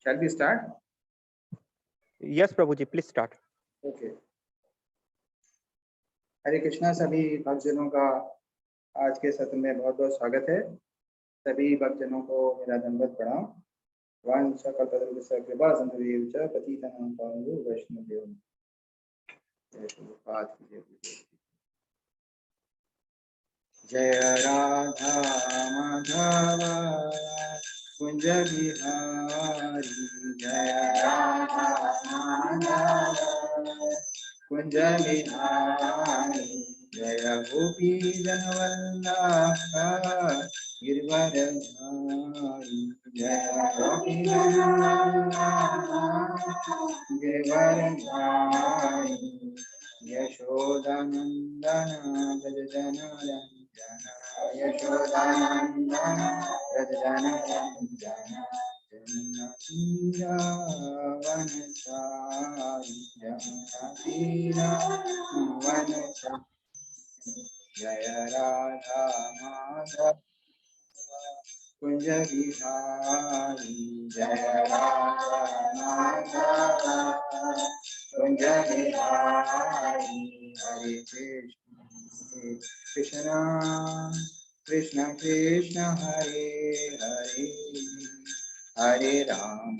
Shall we start? Yes, Prabhuji, please start. Okay. हरे कृष्णा। सभी भक्तजनों का आज के सत्र में बहुत बहुत स्वागत है। सभी भक्तजनों को मेरा दंडवत प्रणाम। वाञ्छाकल्पतरुभ्यश्च कृपासिन्धुभ्यश्च पतितानां पावनेभ्यो वैष्णवेभ्यो जय प्रभुपाद की जय। जय राधा माधव कुंज बिहारी, जय राधा माधव कुंज बिहारी, जय गोपी जनवल्लभ गिरिवरधारी, जय गोपी जनवल्लभ गिरिवरधारी, यशोदानंदन व्रज जनरंजन, यशोदानंदन व्रज जनरंजन, वनचारी वनचारी, जय राधा माधव कुंज बिहारी, जय राधा माधव कुंज बिहारी, हरे कृष्ण कृष्ण कृष्ण हरे हरे, हरे राम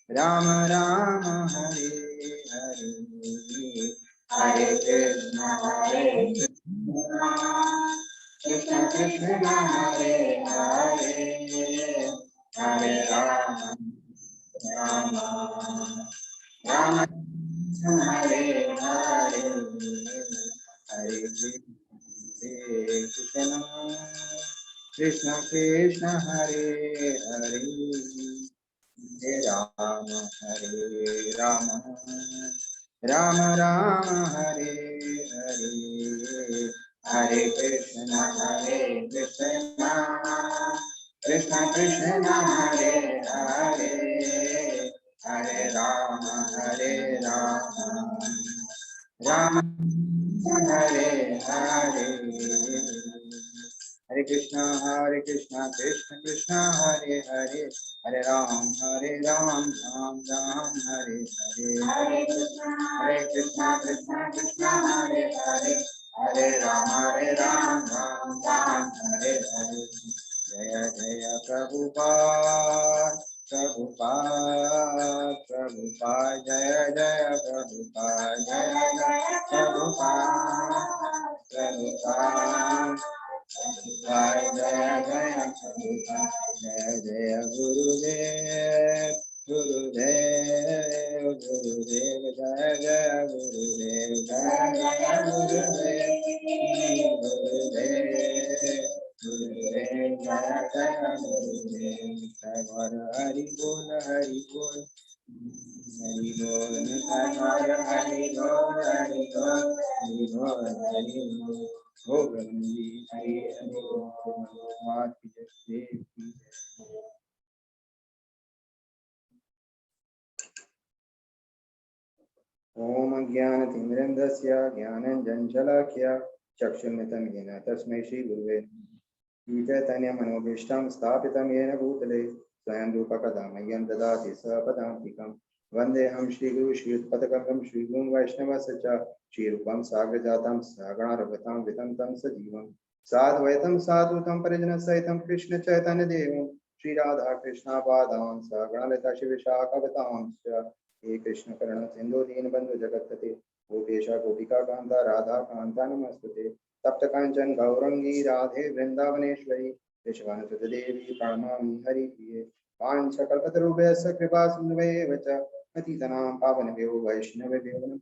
राम राम हरे हरे, हरे कृष्ण कृष्ण कृष्ण हरे हरे, हरे राम राम हरे हरे, हरे कृष्ण कृष्ण कृष्ण हरे हरे, हरे राम राम राम हरे हरे, हरे कृष्ण कृष्ण कृष्ण हरे हरे, हरे राम राम हरे हरे, हरे कृष्णा कृष्ण कृष्ण हरे हरे, हरे राम राम राम हरे हरे, हरे कृष्णा कृष्ण कृष्ण हरे हरे, हरे राम राम राम हरे हरे, जय जय प्रभुपाद प्रभुपाद प्रभुपाद, जय जय प्रभुपाद, जय जय प्रभुपाद प्रभुपाद, जय जय प्रभुपाद, जय जय गुरुदेव गुरुदेव गुरुदेव, जय जय गुरुदेव, जय जय गुरुदेव गुरुदेव गुरुदेव, जय जय गुरुदेव, जय हरि बोल हरि बोल हरि बोल, हरि बोल हरि बोल हरि बोल हरि बोल, गोविंद हरि हरि भगवान की जय देव की जय। ओम ज्ञानतिमिरन्धस्य ज्ञानञ्जनशलाकया चक्षुर्मितं येन तस्मै श्रीगुरुवे चैतन्यमनोभीष्टं स्थापितं येन भूतले स्वयं रूपकदा मह्यं ददाति स्वपदान्तिकं, वन्देऽहं श्रीगुरु श्रीयुतपदकमलं श्रीगुरुं वैष्णवस्य च श्रीरूपं साग्रजातं सहगणरघुनाथं वितं तं सजीवं साद्वैतं साधुतं परिजनसहितं कृष्ण चैतन्यदेवं श्रीराधा कृष्णपादान् सहगणललिता शिवशाखावतांश्च, हे कृष्ण करुणा सिंधु दीनबंधु जगत्पते गोपेश गोपिका कांता राधा कांता नमस्ते, तप्त कांचन गौरंगी राधे वृंदावनेश्वरी विश्वानुसुते देवी प्रणमामि हरिप्रिये, वाञ्छकल्पतरुभ्यश्च कृपा सिन्धुभ्येव च पतितानां पावनेभ्यो वैष्णवेभ्यो नमः।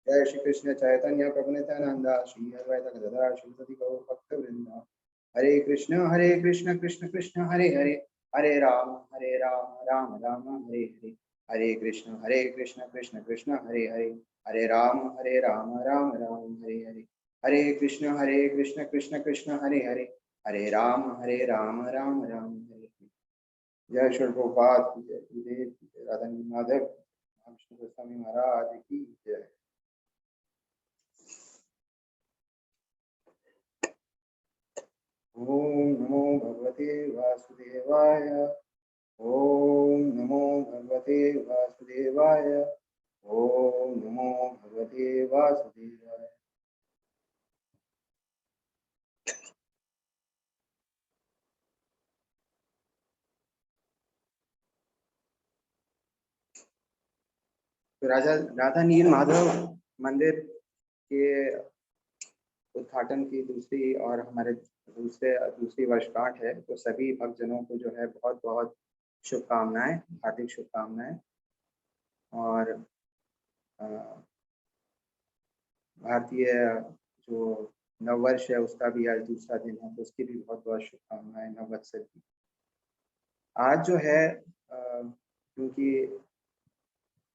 जय श्री कृष्ण चैतन्य प्रभु नित्यानंद श्री अद्वैत गदाधर श्रीपति गौर भक्तवृंद, हरे कृष्ण कृष्ण कृष्ण हरे हरे, हरे राम राम राम हरे हरे, हरे कृष्ण कृष्ण कृष्ण हरे हरे, हरे राम राम राम हरे हरे, हरे कृष्ण कृष्ण कृष्ण हरे हरे, हरे राम राम राम हरे हरे। जय श्री प्रभुपाद की जय, गुरुदेव की जय, राधा माधव विष्णु गोस्वामी महाराज की जय। ओम नमो भगवते वासुदेवाय। ओम नमो भगवते वासुदेवाय। ओम नमो भगवते वासुदेवाय। तो राधा नील माधव मंदिर के उद्घाटन की दूसरी और हमारे दूसरी वर्षगांठ है, तो सभी भक्तजनों को जो है बहुत बहुत शुभकामनाएं, हार्दिक शुभकामनाएं। और भारतीय जो नववर्ष है उसका भी आज दूसरा दिन है, तो उसकी भी बहुत बहुत शुभकामनाएं नववत्सर की। आज जो है क्योंकि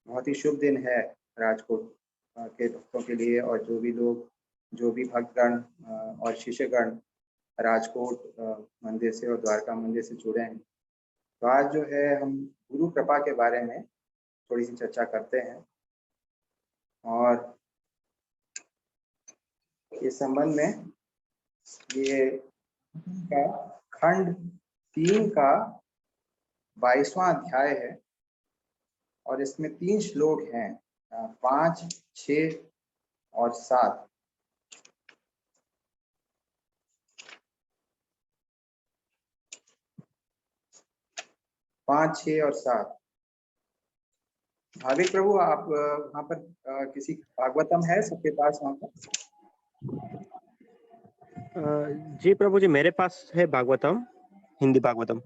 बहुत ही शुभ दिन है राजकोट के भक्तों के लिए, और जो भी भक्तगण और शिष्यगण राजकोट मंदिर से और द्वारका मंदिर से जुड़े हैं, तो आज जो है हम गुरु कृपा के बारे में थोड़ी सी चर्चा करते हैं। और इस संबंध में ये का खंड 3 का 22वां अध्याय है, और इसमें 3 श्लोक हैं, 5, 6 और 7। पाँच, 6 और 7। भाविक प्रभु, आप वहाँ पर किसी भागवतम है सबके पास वहाँ पर? जी प्रभु जी, मेरे पास है भागवतम, हिंदी भागवतम।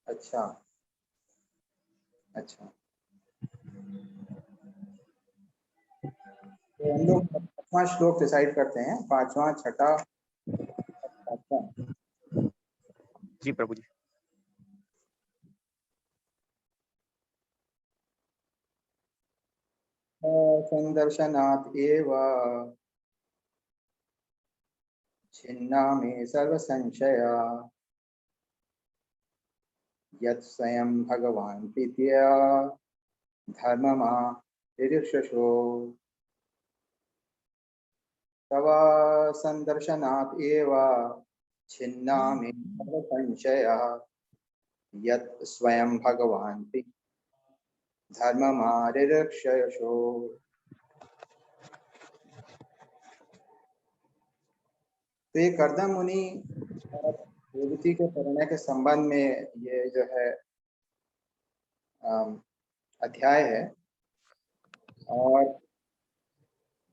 अच्छा अच्छा, तो हम लोग 5वां श्लोक डिसाइड करते हैं, 5वां, 6वां, 7वां। जी प्रभु जी। संदर्शनात् एव छिन्नामे सर्व संशया, यत् स्वयं भगवान् प्रीत्या धर्ममा तिरिक्षसो। तव संदर्शनात् एव छिन्नामे सर्व संशया, यत् स्वयं भगवान् धर्ममारिरक्षसो। तो ये कर्दम मुनि रेवती के परिणय के संबंध में ये जो है अध्याय है, और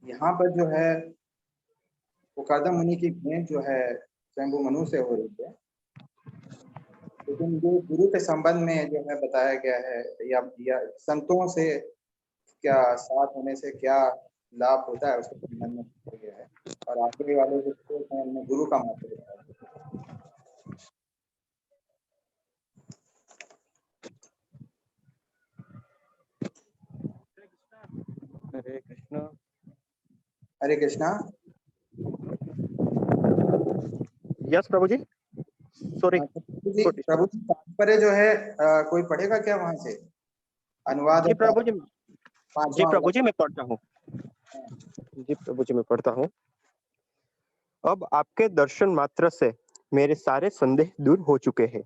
यहाँ पर जो है वो कर्दम मुनि की भेंट जो है स्वयंभू मनु से हो रही है, लेकिन ये गुरु के संबंध में जो है बताया गया है, या संतों से क्या साथ होने से क्या लाभ होता है उसके संबंध में बताया गया है, और आगे वाले जो श्लोक हैं उनमें गुरु का महत्व बताया गया है। हरे कृष्णा। हरे कृष्णा। यस प्रभु जी, सॉरी। प्रभु जी तात्पर्य जो है कोई पढ़ेगा क्या वहां से अनुवाद? जी प्रभु जी, जी पांचवा प्रभु जी मैं पढ़ता हूँ। जी प्रभु जी मैं पढ़ता हूँ। अब आपके दर्शन मात्र से मेरे सारे संदेह दूर हो चुके हैं,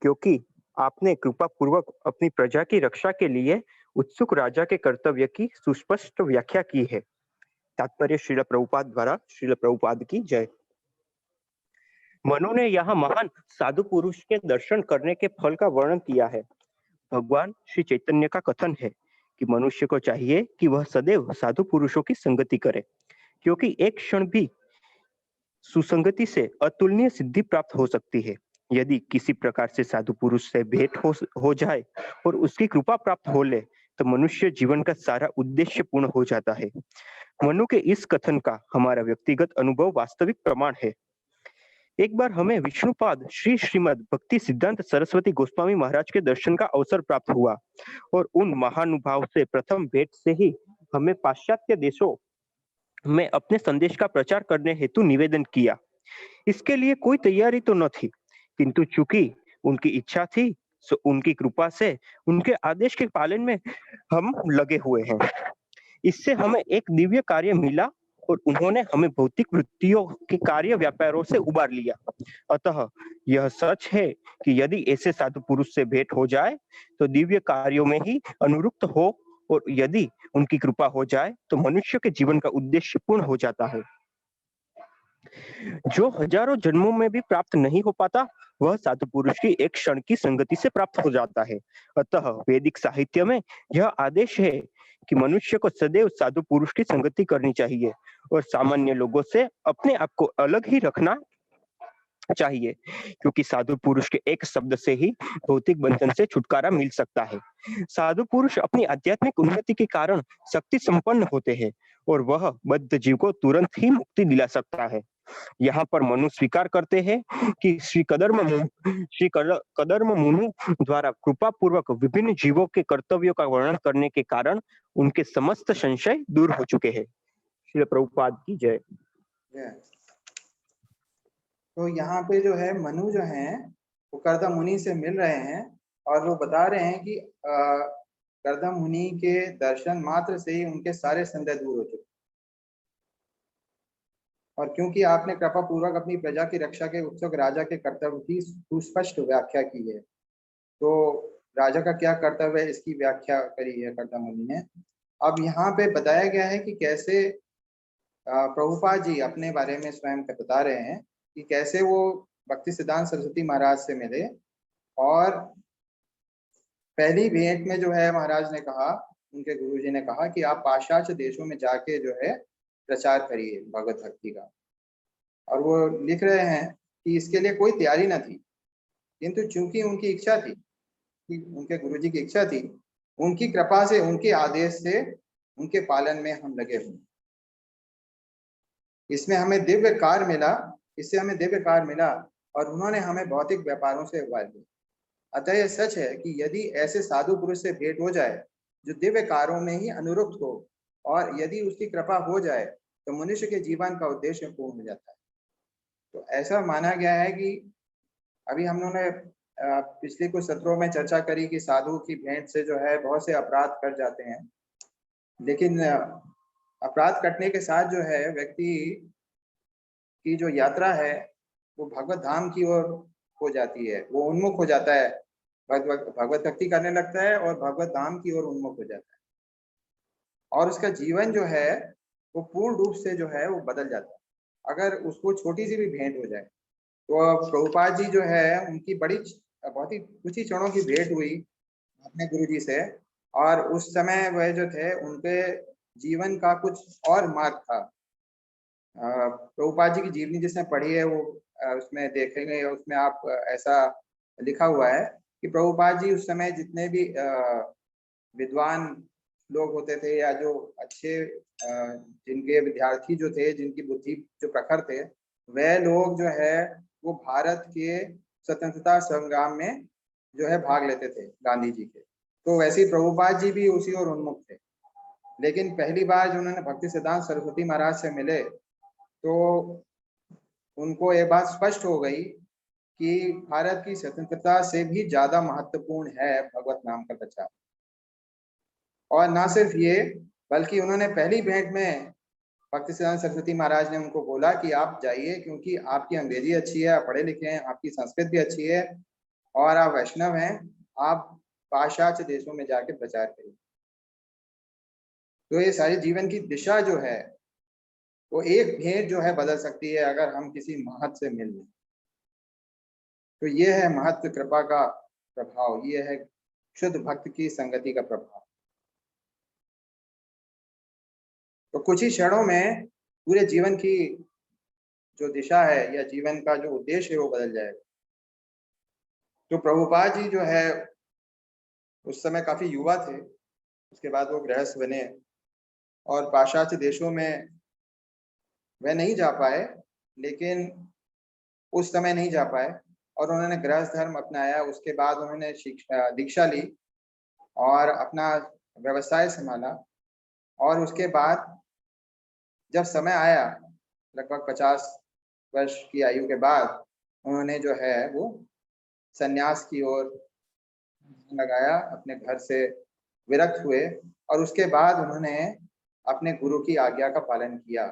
क्योंकि आपने कृपा पूर्वक अपनी प्रजा की रक्षा के लिए उत्सुक राजा के कर्तव्य की सुस्पष्ट व्याख्या की है। तात्पर्य श्रील प्रभुपाद द्वारा। श्रील प्रभुपाद की जय। मनु ने यहाँ महान साधु पुरुष के दर्शन करने के फल का वर्णन किया है। भगवान श्री चैतन्य का कथन है कि मनुष्य को चाहिए कि वह सदैव साधु पुरुषों की संगति करे, क्योंकि एक क्षण भी सुसंगति से अतुलनीय सिद्धि प्राप्त हो सकती है। यदि किसी प्रकार से साधु पुरुष से भेंट हो जाए और उसकी कृपा प्राप्त हो ले, तो मनुष्य जीवन का सारा उद्देश्य पूर्ण हो जाता है। मनु के इस कथन का हमारा व्यक्तिगत अनुभव वास्तविक प्रमाण है। एक बार हमें विष्णुपाद श्री श्रीमद भक्ति सिद्धांत सरस्वती गोस्वामी महाराज के दर्शन का अवसर प्राप्त हुआ, और उन महानुभाव से प्रथम भेंट से ही हमें पाश्चात्य देशों में अपने संदेश का प्रचार करने हेतु निवेदन किया। इसके लिए कोई तैयारी तो न थी, किंतु चूंकि उनकी इच्छा थी, सो उनकी कृपा से उनके आदेश के पालन में हम लगे हुए हैं। इससे हमें एक दिव्य कार्य मिला और उन्होंने हमें भौतिक वृत्तियों के कार्य व्यापारों से उबार लिया। अतः यह सच है कि यदि ऐसे साधु पुरुष से भेंट हो जाए तो दिव्य कार्यों में ही अनुरक्त हो, और यदि उनकी कृपा हो जाए तो मनुष्य के जीवन का उद्देश्य पूर्ण हो जाता है, जो हजारों जन्मों में भी प्राप्त नहीं हो पाता। वह साधु पुरुष की एक क्षण की संगति से प्राप्त हो जाता है। अतः वैदिक साहित्य में यह आदेश है कि मनुष्य को सदैव साधु पुरुष की संगति करनी चाहिए और सामान्य लोगों से अपने आप को अलग ही रखना चाहिए, क्योंकि साधु पुरुष के एक शब्द से ही भौतिक बंधन से छुटकारा मिल सकता है। साधु पुरुष अपनी आध्यात्मिक उन्नति के कारण शक्ति संपन्न होते हैं और वह बद्ध जीव को तुरंत ही मुक्ति दिला सकता है। यहाँ पर मनु स्वीकार करते हैं कि श्री कदर्म मुनु द्वारा कृपा पूर्वक विभिन्न जीवों के कर्तव्यों का वर्णन करने के कारण उनके समस्त संशय दूर हो चुके हैं। श्री प्रभुपाद की जय। तो यहाँ पे जो है मनु जो है वो कर्दम मुनि से मिल रहे हैं और वो बता रहे हैं कि कर्दम मुनि के दर्शन मात्र से ही उनके सारे संदेह दूर हो चुके, और क्योंकि आपने कृपा पूर्वक अपनी प्रजा की रक्षा के उत्सुक राजा के कर्तव्य की सुस्पष्ट व्याख्या की है, तो राजा का क्या कर्तव्य है इसकी व्याख्या करी है कर्दम मुनि ने। अब यहाँ पे बताया गया है कि कैसे प्रभुपाद जी अपने बारे में स्वयं बता रहे हैं कि कैसे वो भक्ति सिद्धांत सरस्वती महाराज से मिले, और पहली भेंट में जो है महाराज ने कहा, उनके गुरुजी ने कहा कि आप पाश्चात्य देशों में जाके जो है प्रचार करिए भगवत भक्ति का। और वो लिख रहे हैं कि इसके लिए कोई तैयारी न थी, किंतु चूंकि उनकी इच्छा थी, कि उनके गुरुजी की इच्छा थी, उनकी कृपा से, उनके आदेश से, उनके पालन में हम लगे हुए। इसमें हमें दिव्य कार्य मिला, इससे हमें दिव्य कार्य मिला और उन्होंने हमें भौतिक व्यापारों से उबार दिया। अतः यह सच है कि यदि ऐसे साधु पुरुष से भेंट हो जाए जो दिव्य कार्यों में ही अनुरक्त हो, और यदि उसकी कृपा हो जाए तो मनुष्य के जीवन का उद्देश्य पूर्ण हो जाता है। तो ऐसा माना गया है कि अभी हम लोगों ने पिछले कुछ सत्रों में चर्चा करी कि साधु की भेंट से जो है बहुत से अपराध कट जाते हैं, लेकिन अपराध कटने के साथ जो है व्यक्ति की जो यात्रा है वो भगवत धाम की ओर हो जाती है, वो उन्मुख हो जाता है, भगवत भक्ति करने लगता है और भगवत धाम की ओर उन्मुख हो जाता है, और उसका जीवन जो है वो पूर्ण रूप से जो है वो बदल जाता है अगर उसको छोटी सी भी भेंट हो जाए। तो प्रभुपाद जी जो है उनकी बहुत ही कुछ ही क्षणों की भेंट हुई अपने गुरुजी से, और उस समय वह जो थे उनके जीवन का कुछ और मार्ग था। प्रभुपाद जी की जीवनी जिसने पढ़ी है वो उसमें देखेंगे, उसमें आप ऐसा लिखा हुआ है कि प्रभुपाद जी उस समय जितने भी विद्वान लोग होते थे या जो अच्छे जिनके विद्यार्थी जो थे, जिनकी बुद्धि जो प्रखर थे, वह लोग जो है वो भारत के स्वतंत्रता संग्राम में जो है भाग लेते थे गांधी जी के। तो वैसे ही प्रभुपाद जी भी उसी ओर उन्मुख थे, लेकिन पहली बार जो उन्होंने भक्ति सिद्धांत सरस्वती महाराज से मिले तो उनको ये बात स्पष्ट हो गई कि भारत की स्वतंत्रता से भी ज्यादा महत्वपूर्ण है भगवत नाम का प्रचार। और ना सिर्फ ये, बल्कि उन्होंने पहली भेंट में भक्ति सिद्धांत सरस्वती महाराज ने उनको बोला कि आप जाइए, क्योंकि आपकी अंग्रेजी अच्छी है, आप पढ़े लिखे हैं, आपकी संस्कृत भी अच्छी है और आप वैष्णव हैं, आप पाश्चात्य देशों में जाके प्रचार करिए। तो ये सारी जीवन की दिशा जो है वो एक भेंट जो है बदल सकती है अगर हम किसी महत से मिल लें। तो ये है महत्व कृपा का प्रभाव, ये है शुद्ध भक्त की संगति का प्रभाव। तो कुछ ही क्षणों में पूरे जीवन की जो दिशा है या जीवन का जो उद्देश्य है वो बदल जाएगा। तो प्रभुपाद जी जो है उस समय काफी युवा थे, उसके बाद वो गृहस्थ बने और पाश्चात्य देशों में वह नहीं जा पाए, लेकिन उस समय नहीं जा पाए और उन्होंने गृहस्थ धर्म अपनाया। उसके बाद उन्होंने दीक्षा ली और अपना व्यवसाय संभाला, और उसके बाद जब समय आया लगभग 50 वर्ष की आयु के बाद उन्होंने जो है वो सन्यास की ओर लगाया, अपने घर से विरक्त हुए और उसके बाद उन्होंने अपने गुरु की आज्ञा का पालन किया।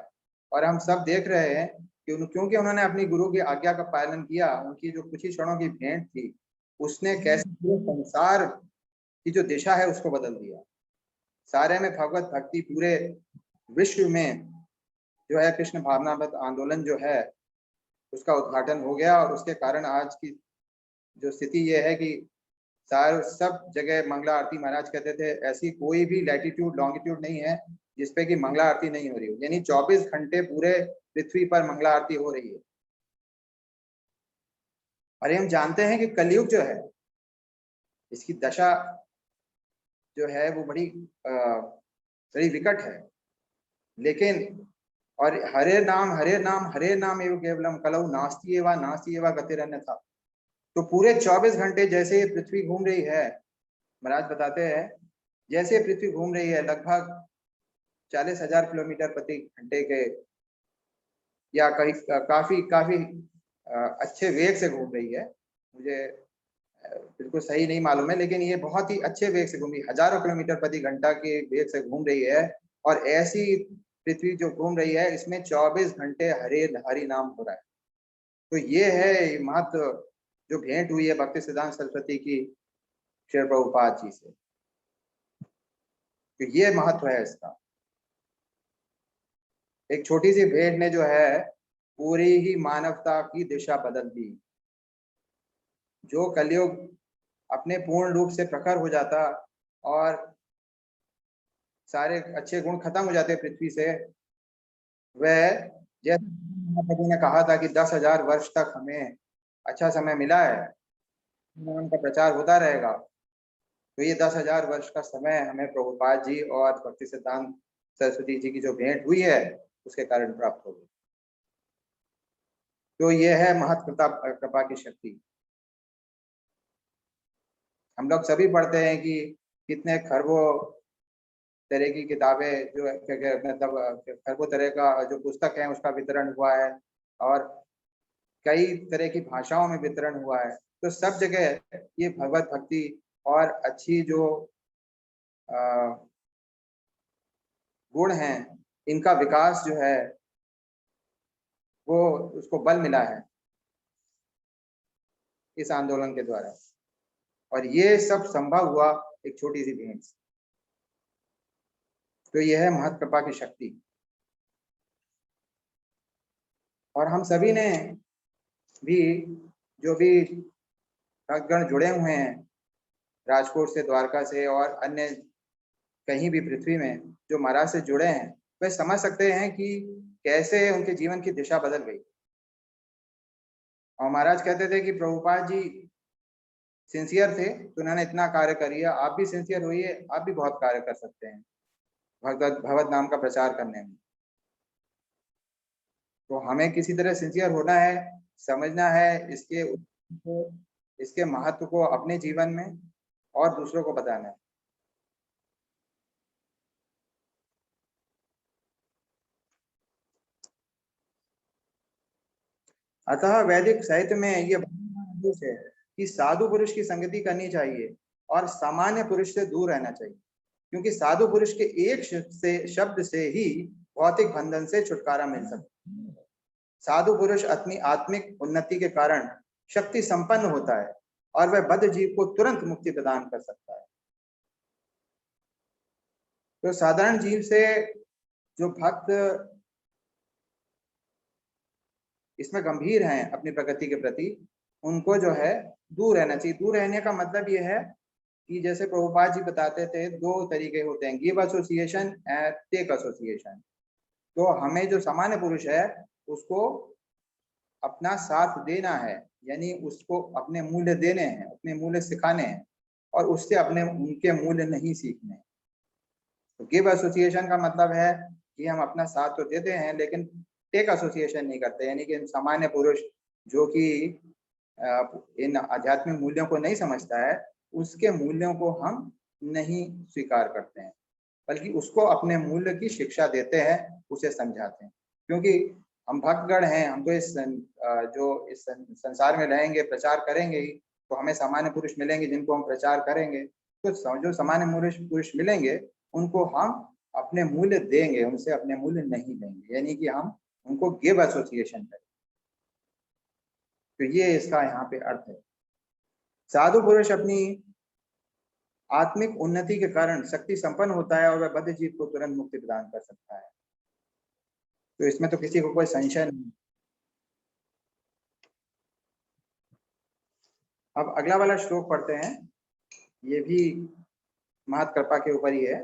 और हम सब देख रहे हैं कि क्योंकि उन्होंने अपनी गुरु की आज्ञा का पालन किया, उनकी जो कुछ ही क्षणों की भेंट थी उसने कैसे पूरे संसार की जो दिशा है उसको बदल दिया। सारे में भगवत भक्ति, पूरे विश्व में जो है कृष्ण भावनामृत आंदोलन जो है उसका उद्घाटन हो गया। और उसके कारण आज की जो स्थिति ये है कि सब जगह मंगला आरती, महाराज कहते थे ऐसी कोई भी लैटिट्यूड लॉन्गिट्यूड नहीं है जिसपे कि मंगला आरती नहीं हो रही हो, यानी 24 घंटे पूरे पृथ्वी पर मंगला आरती हो रही है। और हम जानते हैं कि कलयुग जो है इसकी दशा जो है वो बड़ी विकट है। लेकिन और हरे नाम एवं केवलम कलौ नास्ति एवा गतिरन्यथा। तो पूरे 24 घंटे जैसे पृथ्वी घूम रही है, महाराज बताते हैं जैसे पृथ्वी घूम रही है लगभग 40,000 किलोमीटर प्रति घंटे के, या कहीं काफी काफी अच्छे वेग से घूम रही है। मुझे बिल्कुल सही नहीं मालूम है, लेकिन ये बहुत ही अच्छे वेग से घूम रही है, हजारों किलोमीटर प्रति घंटा के वेग से घूम रही है। और ऐसी पृथ्वी जो घूम रही है इसमें 24 घंटे हरि नाम हो रहा है। तो ये है महत्व जो भेंट हुई है भक्ति सिद्धांत सरस्वती की श्री प्रभुपाद जी से। तो ये महत्व है इसका। एक छोटी सी भेंट ने जो है पूरी ही मानवता की दिशा बदल दी। जो कलयुग अपने पूर्ण रूप से प्रखर हो जाता और सारे अच्छे गुण खत्म हो जाते पृथ्वी से, वह जैसे महाप्रभु ने कहा था कि 10,000 वर्ष तक हमें अच्छा समय मिला है, उनका प्रचार होता रहेगा। तो ये 10,000 वर्ष का समय हमें प्रभुपाद जी और भक्ति सिद्धांत सरस्वती जी की जो भेंट हुई है उसके कारण प्राप्त हो गई। तो ये है महत कृपा की शक्ति। हम लोग सभी पढ़ते हैं कि कितने खरबों तरह की किताबें जो मतलब खरबों तरह का जो पुस्तक है उसका वितरण हुआ है और कई तरह की भाषाओं में वितरण हुआ है। तो सब जगह ये भगवत भक्ति और अच्छी जो गुण हैं इनका विकास जो है वो उसको बल मिला है इस आंदोलन के द्वारा। और ये सब संभव हुआ एक छोटी सी भेंट से। तो यह है महत कृपा की शक्ति। और हम सभी ने भी जो भी भक्तगण जुड़े हुए हैं राजकोट से, द्वारका से और अन्य कहीं भी पृथ्वी में जो महाराज से जुड़े हैं, वे समझ सकते हैं कि कैसे उनके जीवन की दिशा बदल गई। और महाराज कहते थे कि प्रभुपाद जी सिंसियर थे तो उन्होंने इतना कार्य करिए, आप भी सिंसियर होइए, आप भी बहुत कार्य कर सकते हैं भगवत नाम का प्रचार करने में। तो हमें किसी तरह सिंसियर होना है, समझना है इसके महत्व को अपने जीवन में और दूसरों को बताना है। अतः वैदिक साहित्य में ये आदेश है कि साधु पुरुष की संगति करनी चाहिए और सामान्य पुरुष से दूर रहना चाहिए, क्योंकि साधु पुरुष के एक शब्द से ही भौतिक बंधन से छुटकारा मिल सकता है। साधु पुरुष अपनी आत्मिक उन्नति के कारण शक्ति संपन्न होता है और वह बद्ध जीव को तुरंत मुक्ति प्रदान कर सकता है। तो साधारण जीव से जो भक्त इसमें गंभीर हैं अपनी प्रकृति के प्रति, उनको जो है दूर रहना चाहिए। दूर रहने का मतलब ये है कि जैसे प्रभुपाद जी बताते थे 2 तरीके होते हैं, give association and take association. तो हमें जो सामान्य पुरुष है उसको अपना साथ देना है, यानी उसको अपने मूल्य देने हैं, अपने मूल्य सिखाने हैं और उससे अपने उनके मूल्य नहीं सीखने। तो गिव एसोसिएशन का मतलब है कि हम अपना साथ तो देते हैं लेकिन टेक एसोसिएशन नहीं करते, यानी कि सामान्य पुरुष जो कि इन आध्यात्मिक मूल्यों को नहीं समझता है उसके मूल्यों को हम नहीं स्वीकार करते हैं, बल्कि उसको अपने मूल्य की शिक्षा देते हैं, उसे समझाते हैं। क्योंकि हम भक्तगण हैं, हम तो इस संसार में रहेंगे, प्रचार करेंगे ही, तो हमें सामान्य पुरुष मिलेंगे जिनको हम प्रचार करेंगे। तो जो सामान्य पुरुष मिलेंगे उनको हम अपने मूल्य देंगे, उनसे अपने मूल्य नहीं लेंगे, यानी कि हम उनको गिव एसोसिएशन करें। तो ये इसका यहाँ पे अर्थ है। साधु पुरुष अपनी आत्मिक उन्नति के कारण शक्ति संपन्न होता है और वह बद्ध जीव को तुरंत मुक्ति प्रदान कर सकता है। तो इसमें तो किसी को कोई संशय नहीं। अब अगला वाला श्लोक पढ़ते हैं, ये भी महत कृपा के ऊपर ही है।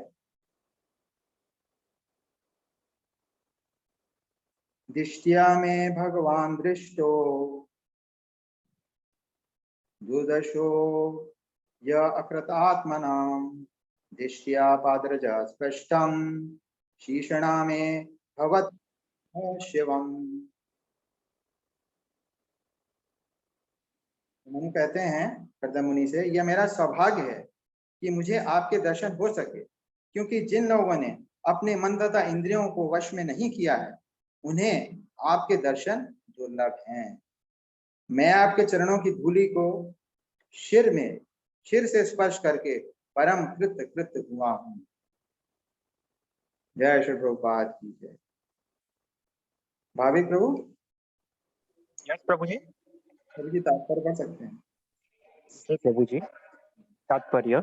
दिष्ट्या में भगवान दृष्टो दुर्दशो य अकृतात्मनां दिष्ट्या पादरज स्पष्टं शीर्षणा में भवत शिवम। मुनि कहते हैं कर्दम मुनि से, यह मेरा सौभाग्य है कि मुझे आपके दर्शन हो सके, क्योंकि जिन लोगों ने अपने मन तथा इंद्रियों को वश में नहीं किया है उन्हें आपके दर्शन दुर्लभ हैं। मैं आपके चरणों की धूलि को शिर से स्पर्श करके परम कृत हुआ हूँ। जय श्री प्रभुपाद की जय। भाविक प्रभु। यस प्रभु जी। प्रभु जी तात्पर्य पढ़ सकते हैं। प्रभु जी, तात्पर्य,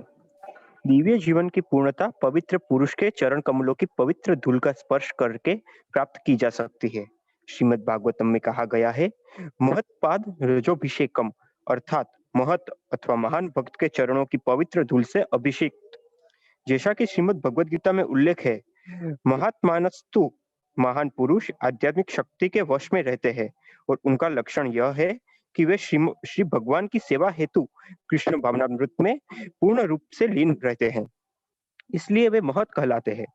दिव्य जीवन की पूर्णता पवित्र पुरुष के चरण कमलों की पवित्र धूल का स्पर्श करके प्राप्त की जा सकती है। श्रीमद् भागवतम में कहा गया है, महत्पाद रजोभिषेकम, अर्थात महत अथवा महान भक्त के चरणों की पवित्र धूल से अभिषेक। जैसा कि श्रीमद् भगवद गीता में उल्लेख है, महात्मानस्तु, महान पुरुष आध्यात्मिक शक्ति के वश में रहते हैं और उनका लक्षण यह है कि वे श्री भगवान की सेवा हेतु कृष्ण भावनामृत में पूर्ण रूप से लीन रहते हैं, इसलिए वे महत कहलाते हैं।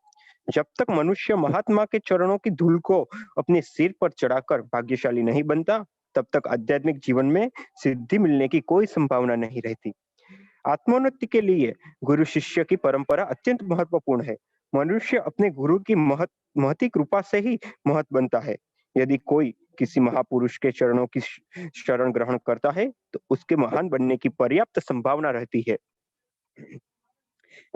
जब तक मनुष्य महात्मा के चरणों की धूल को अपने सिर पर चढ़ाकर भाग्यशाली नहीं बनता, तब तक आध्यात्मिक जीवन में सिद्धि मिलने की कोई संभावना नहीं रहती। आत्मोन्नति के लिए गुरु शिष्य की परंपरा अत्यंत महत्वपूर्ण है। मनुष्य अपने गुरु की महती कृपा से ही महत बनता है। यदि कोई किसी महापुरुष के चरणों की शरण ग्रहण करता है तो उसके महान बनने की पर्याप्त संभावना रहती है।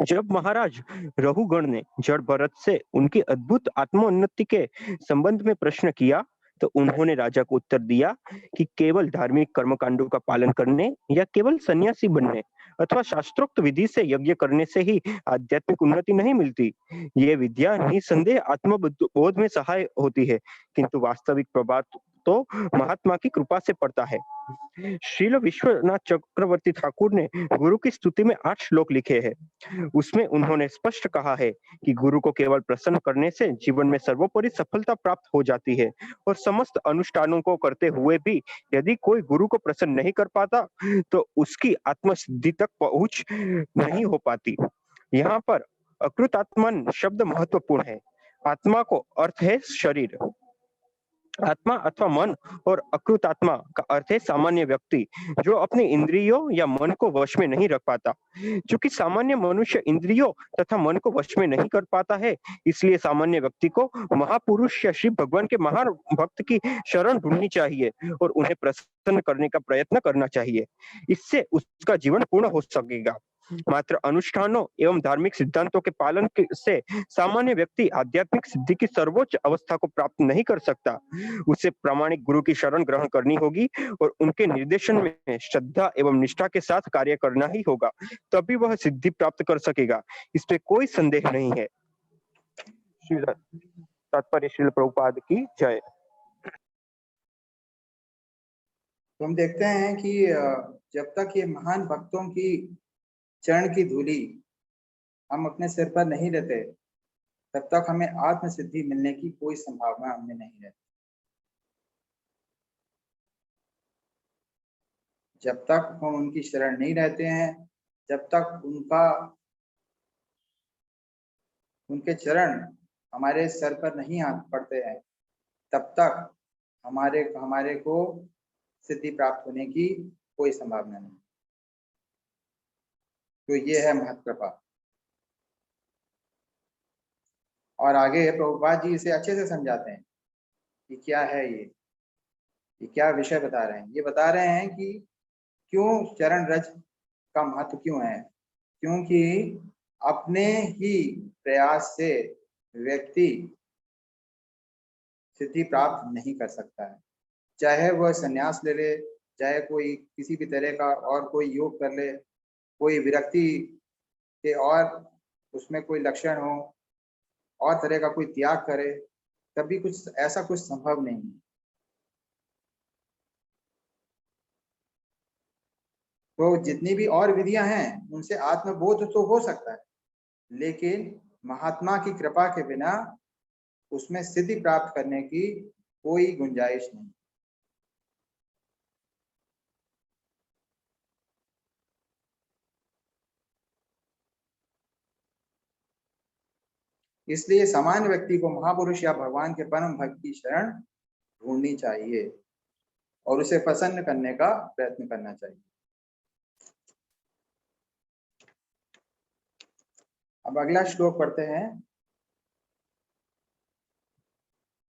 जब महाराज रघुगण ने जड़ भरत से उनकी अद्भुत आत्मोन्नति के संबंध में प्रश्न किया तो उन्होंने राजा को उत्तर दिया कि केवल धार्मिक कर्मकांडों का पालन करने या केवल सन्यासी बनने अथवा शास्त्रोक्त विधि से यज्ञ करने से ही आध्यात्मिक उन्नति नहीं मिलती। ये विद्या निसंदेह आत्मबोध में सहाय होती है, किंतु वास्तविक प्रभाव तो महात्मा की कृपा से पड़ता है। श्रील विश्वनाथ चक्रवर्ती ठाकुर ने गुरु की स्तुति में 8 श्लोक लिखे हैं। उसमें उन्होंने स्पष्ट कहा है कि गुरु को केवल प्रसन्न करने से जीवन में सर्वोपरि सफलता प्राप्त हो जाती है और समस्त अनुष्ठानों को करते हुए भी यदि कोई गुरु को प्रसन्न नहीं कर पाता तो उसकी आत्मसिद्धि तक पहुंच नहीं हो पाती। यहाँ पर अकृतात्मन शब्द महत्वपूर्ण है। आत्मा को अर्थ है शरीर, आत्मा अथवा मन, और अकृतात्मा का अर्थ है सामान्य व्यक्ति जो अपने इंद्रियों या मन को वश में नहीं रख पाता। क्योंकि सामान्य मनुष्य इंद्रियों तथा मन को वश में नहीं कर पाता है, इसलिए सामान्य व्यक्ति को महापुरुष या श्री भगवान के महान भक्त की शरण ढूंढनी चाहिए और उन्हें प्रसन्न करने का प्रयत्न करना चाहिए। इससे उसका जीवन पूर्ण हो सकेगा। मात्र अनुष्ठानों एवं धार्मिक सिद्धांतों के पालन से सामान्य व्यक्ति आध्यात्मिक सिद्धि की सर्वोच्च अवस्था को प्राप्त नहीं कर सकता। उसे प्रामाणिक गुरु की शरण ग्रहण करनी होगी और उनके निर्देशन में श्रद्धा एवं निष्ठा के साथ कार्य करना ही होगा, तभी वह सिद्धि प्राप्त कर सकेगा। इसमें कोई संदेह नहीं है। तात्पर्य श्रील प्रभुपाद की जय। तो हम देखते हैं कि जब तक ये महान भक्तों की चरण की धूलि हम अपने सिर पर नहीं लेते, तब तक हमें आत्म सिद्धि मिलने की कोई संभावना हमें नहीं रहती। जब तक हम उनकी शरण नहीं रहते हैं, जब तक उनके चरण हमारे सर पर नहीं हाथ पड़ते हैं, तब तक हमारे को सिद्धि प्राप्त होने की कोई संभावना नहीं। तो ये है महत कृपा। और आगे प्रभुपाद जी इसे अच्छे से समझाते हैं कि क्या है ये क्या विषय बता रहे हैं। ये बता रहे हैं कि क्यों चरण रज का महत्व क्यों है। क्योंकि अपने ही प्रयास से व्यक्ति सिद्धि प्राप्त नहीं कर सकता है। चाहे वह संन्यास ले ले, चाहे कोई किसी भी तरह का और कोई योग कर ले, कोई विरक्ति के और उसमें कोई लक्षण हो और तरह का कोई त्याग करे, तभी कुछ ऐसा कुछ संभव नहीं है। तो जितनी भी और विधियां हैं उनसे आत्मबोध तो हो सकता है, लेकिन महात्मा की कृपा के बिना उसमें सिद्धि प्राप्त करने की कोई गुंजाइश नहीं। इसलिए सामान्य व्यक्ति को महापुरुष या भगवान के परम भक्त की शरण ढूंढनी चाहिए और उसे प्रसन्न करने का प्रयत्न करना चाहिए। अब अगला श्लोक पढ़ते हैं।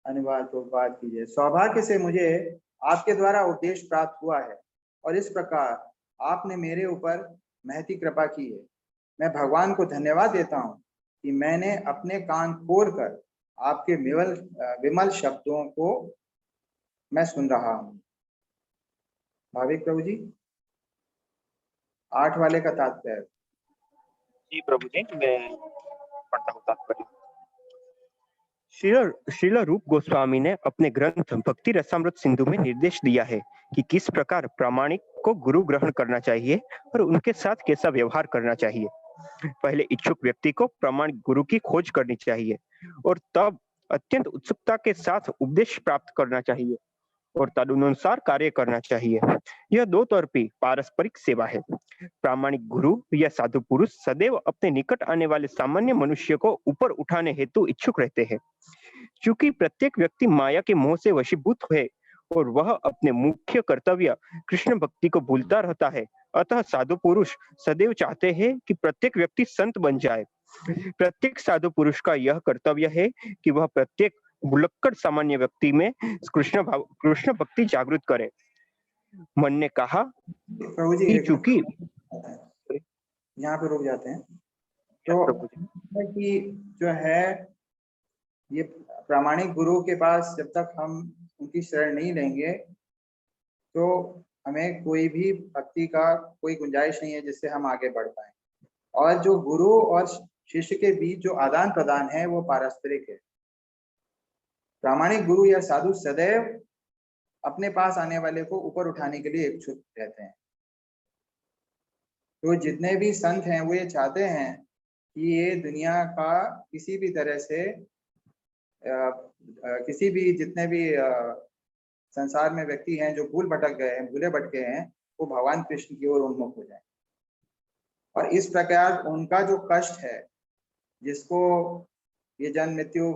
अनुवाद तो बात कीजिए। सौभाग्य से मुझे आपके द्वारा उपदेश प्राप्त हुआ है और इस प्रकार आपने मेरे ऊपर महती कृपा की है। मैं भगवान को धन्यवाद देता हूँ कि मैंने अपने कान खोलकर आपके विमल शब्दों को मैं सुन रहा हूँ। भाविक प्रभु जी, 8 वाले का तात्पर्य। जी प्रभु जी, मैं पढ़ता हूँ तात्पर्य। श्रील रूप गोस्वामी ने अपने ग्रंथ भक्ति रसामृत सिंधु में निर्देश दिया है कि किस प्रकार प्रामाणिक को गुरु ग्रहण करना चाहिए और उनके साथ कैसा व्यवहार करना चाहिए। पहले इच्छुक व्यक्ति को प्रामाणिक गुरु की खोज करनी चाहिए और तब अत्यंत उत्सुकता के साथ उपदेश प्राप्त करना चाहिए और तदनुसार कार्य करना चाहिए। यह दो तरफी पारस्परिक सेवा है। प्रामाणिक गुरु या साधु पुरुष सदैव अपने निकट आने वाले सामान्य मनुष्य को ऊपर उठाने हेतु इच्छुक रहते हैं। क्योंकि प्रत्येक व्यक्ति माया के मोह से वशीभूत है और वह अपने मुख्य कर्तव्य कृष्ण भक्ति को भूलता रहता है, अतः साधु पुरुष सदैव चाहते हैं कि प्रत्येक व्यक्ति संत बन जाए। प्रत्येक साधु पुरुष का यह कर्तव्य है कि वह प्रत्येक भुलक्कड़ सामान्य व्यक्ति में कृष्ण भक्ति जागृत करे। मन ने कहा प्रभु जी कि चूंकि यहाँ पे रुक जाते हैं। तो कि जो है ये प्रामाणिक गुरु के पास जब तक हम उनकी शरण नहीं लेंगे तो हमें कोई भी भक्ति का कोई गुंजाइश नहीं है जिससे हम आगे बढ़ पाए। और जो गुरु और शिष्य के बीच जो आदान प्रदान है वो पारस्परिक है। प्रामाणिक गुरु या साधु सदैव अपने पास आने वाले को ऊपर उठाने के लिए इच्छुक रहते हैं। तो जितने भी संत हैं वो ये चाहते हैं कि ये दुनिया का किसी भी तरह से किसी भी जितने भी संसार में व्यक्ति हैं जो भूल भटक गए हैं, भूले भटके हैं, वो भगवान कृष्ण की ओर उन्मुख हो जाए। और इस प्रकार उनका जो कष्ट है, जिसको ये जन्म मृत्यु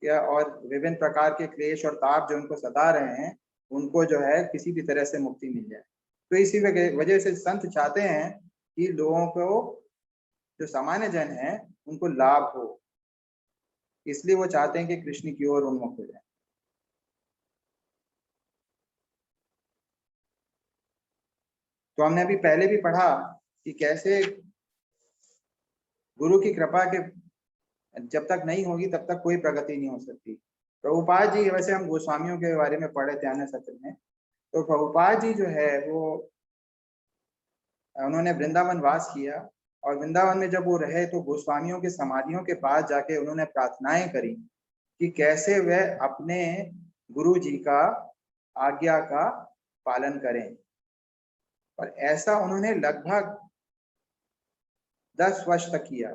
या और विभिन्न प्रकार के क्लेश और ताप जो उनको सता रहे हैं, उनको जो है किसी भी तरह से मुक्ति मिल जाए। तो इसी वजह से संत चाहते हैं कि लोगों को जो सामान्य जन है उनको लाभ हो, इसलिए वो चाहते हैं कि कृष्ण की ओर उन्मुख हो जाए। तो हमने अभी पहले भी पढ़ा कि कैसे गुरु की कृपा के जब तक नहीं होगी तब तक कोई प्रगति नहीं हो सकती। प्रभुपाद जी, वैसे हम गोस्वामियों के बारे में पढ़े थे अन्य सत्र में, तो प्रभुपाद जी जो है वो उन्होंने वृंदावन वास किया और वृंदावन में जब वो रहे तो गोस्वामियों के समाधियों के पास जाके उन्होंने प्रार्थनाएं करी कि कैसे वह अपने गुरु जी का आज्ञा का पालन करें। और ऐसा उन्होंने लगभग 10 वर्ष तक किया।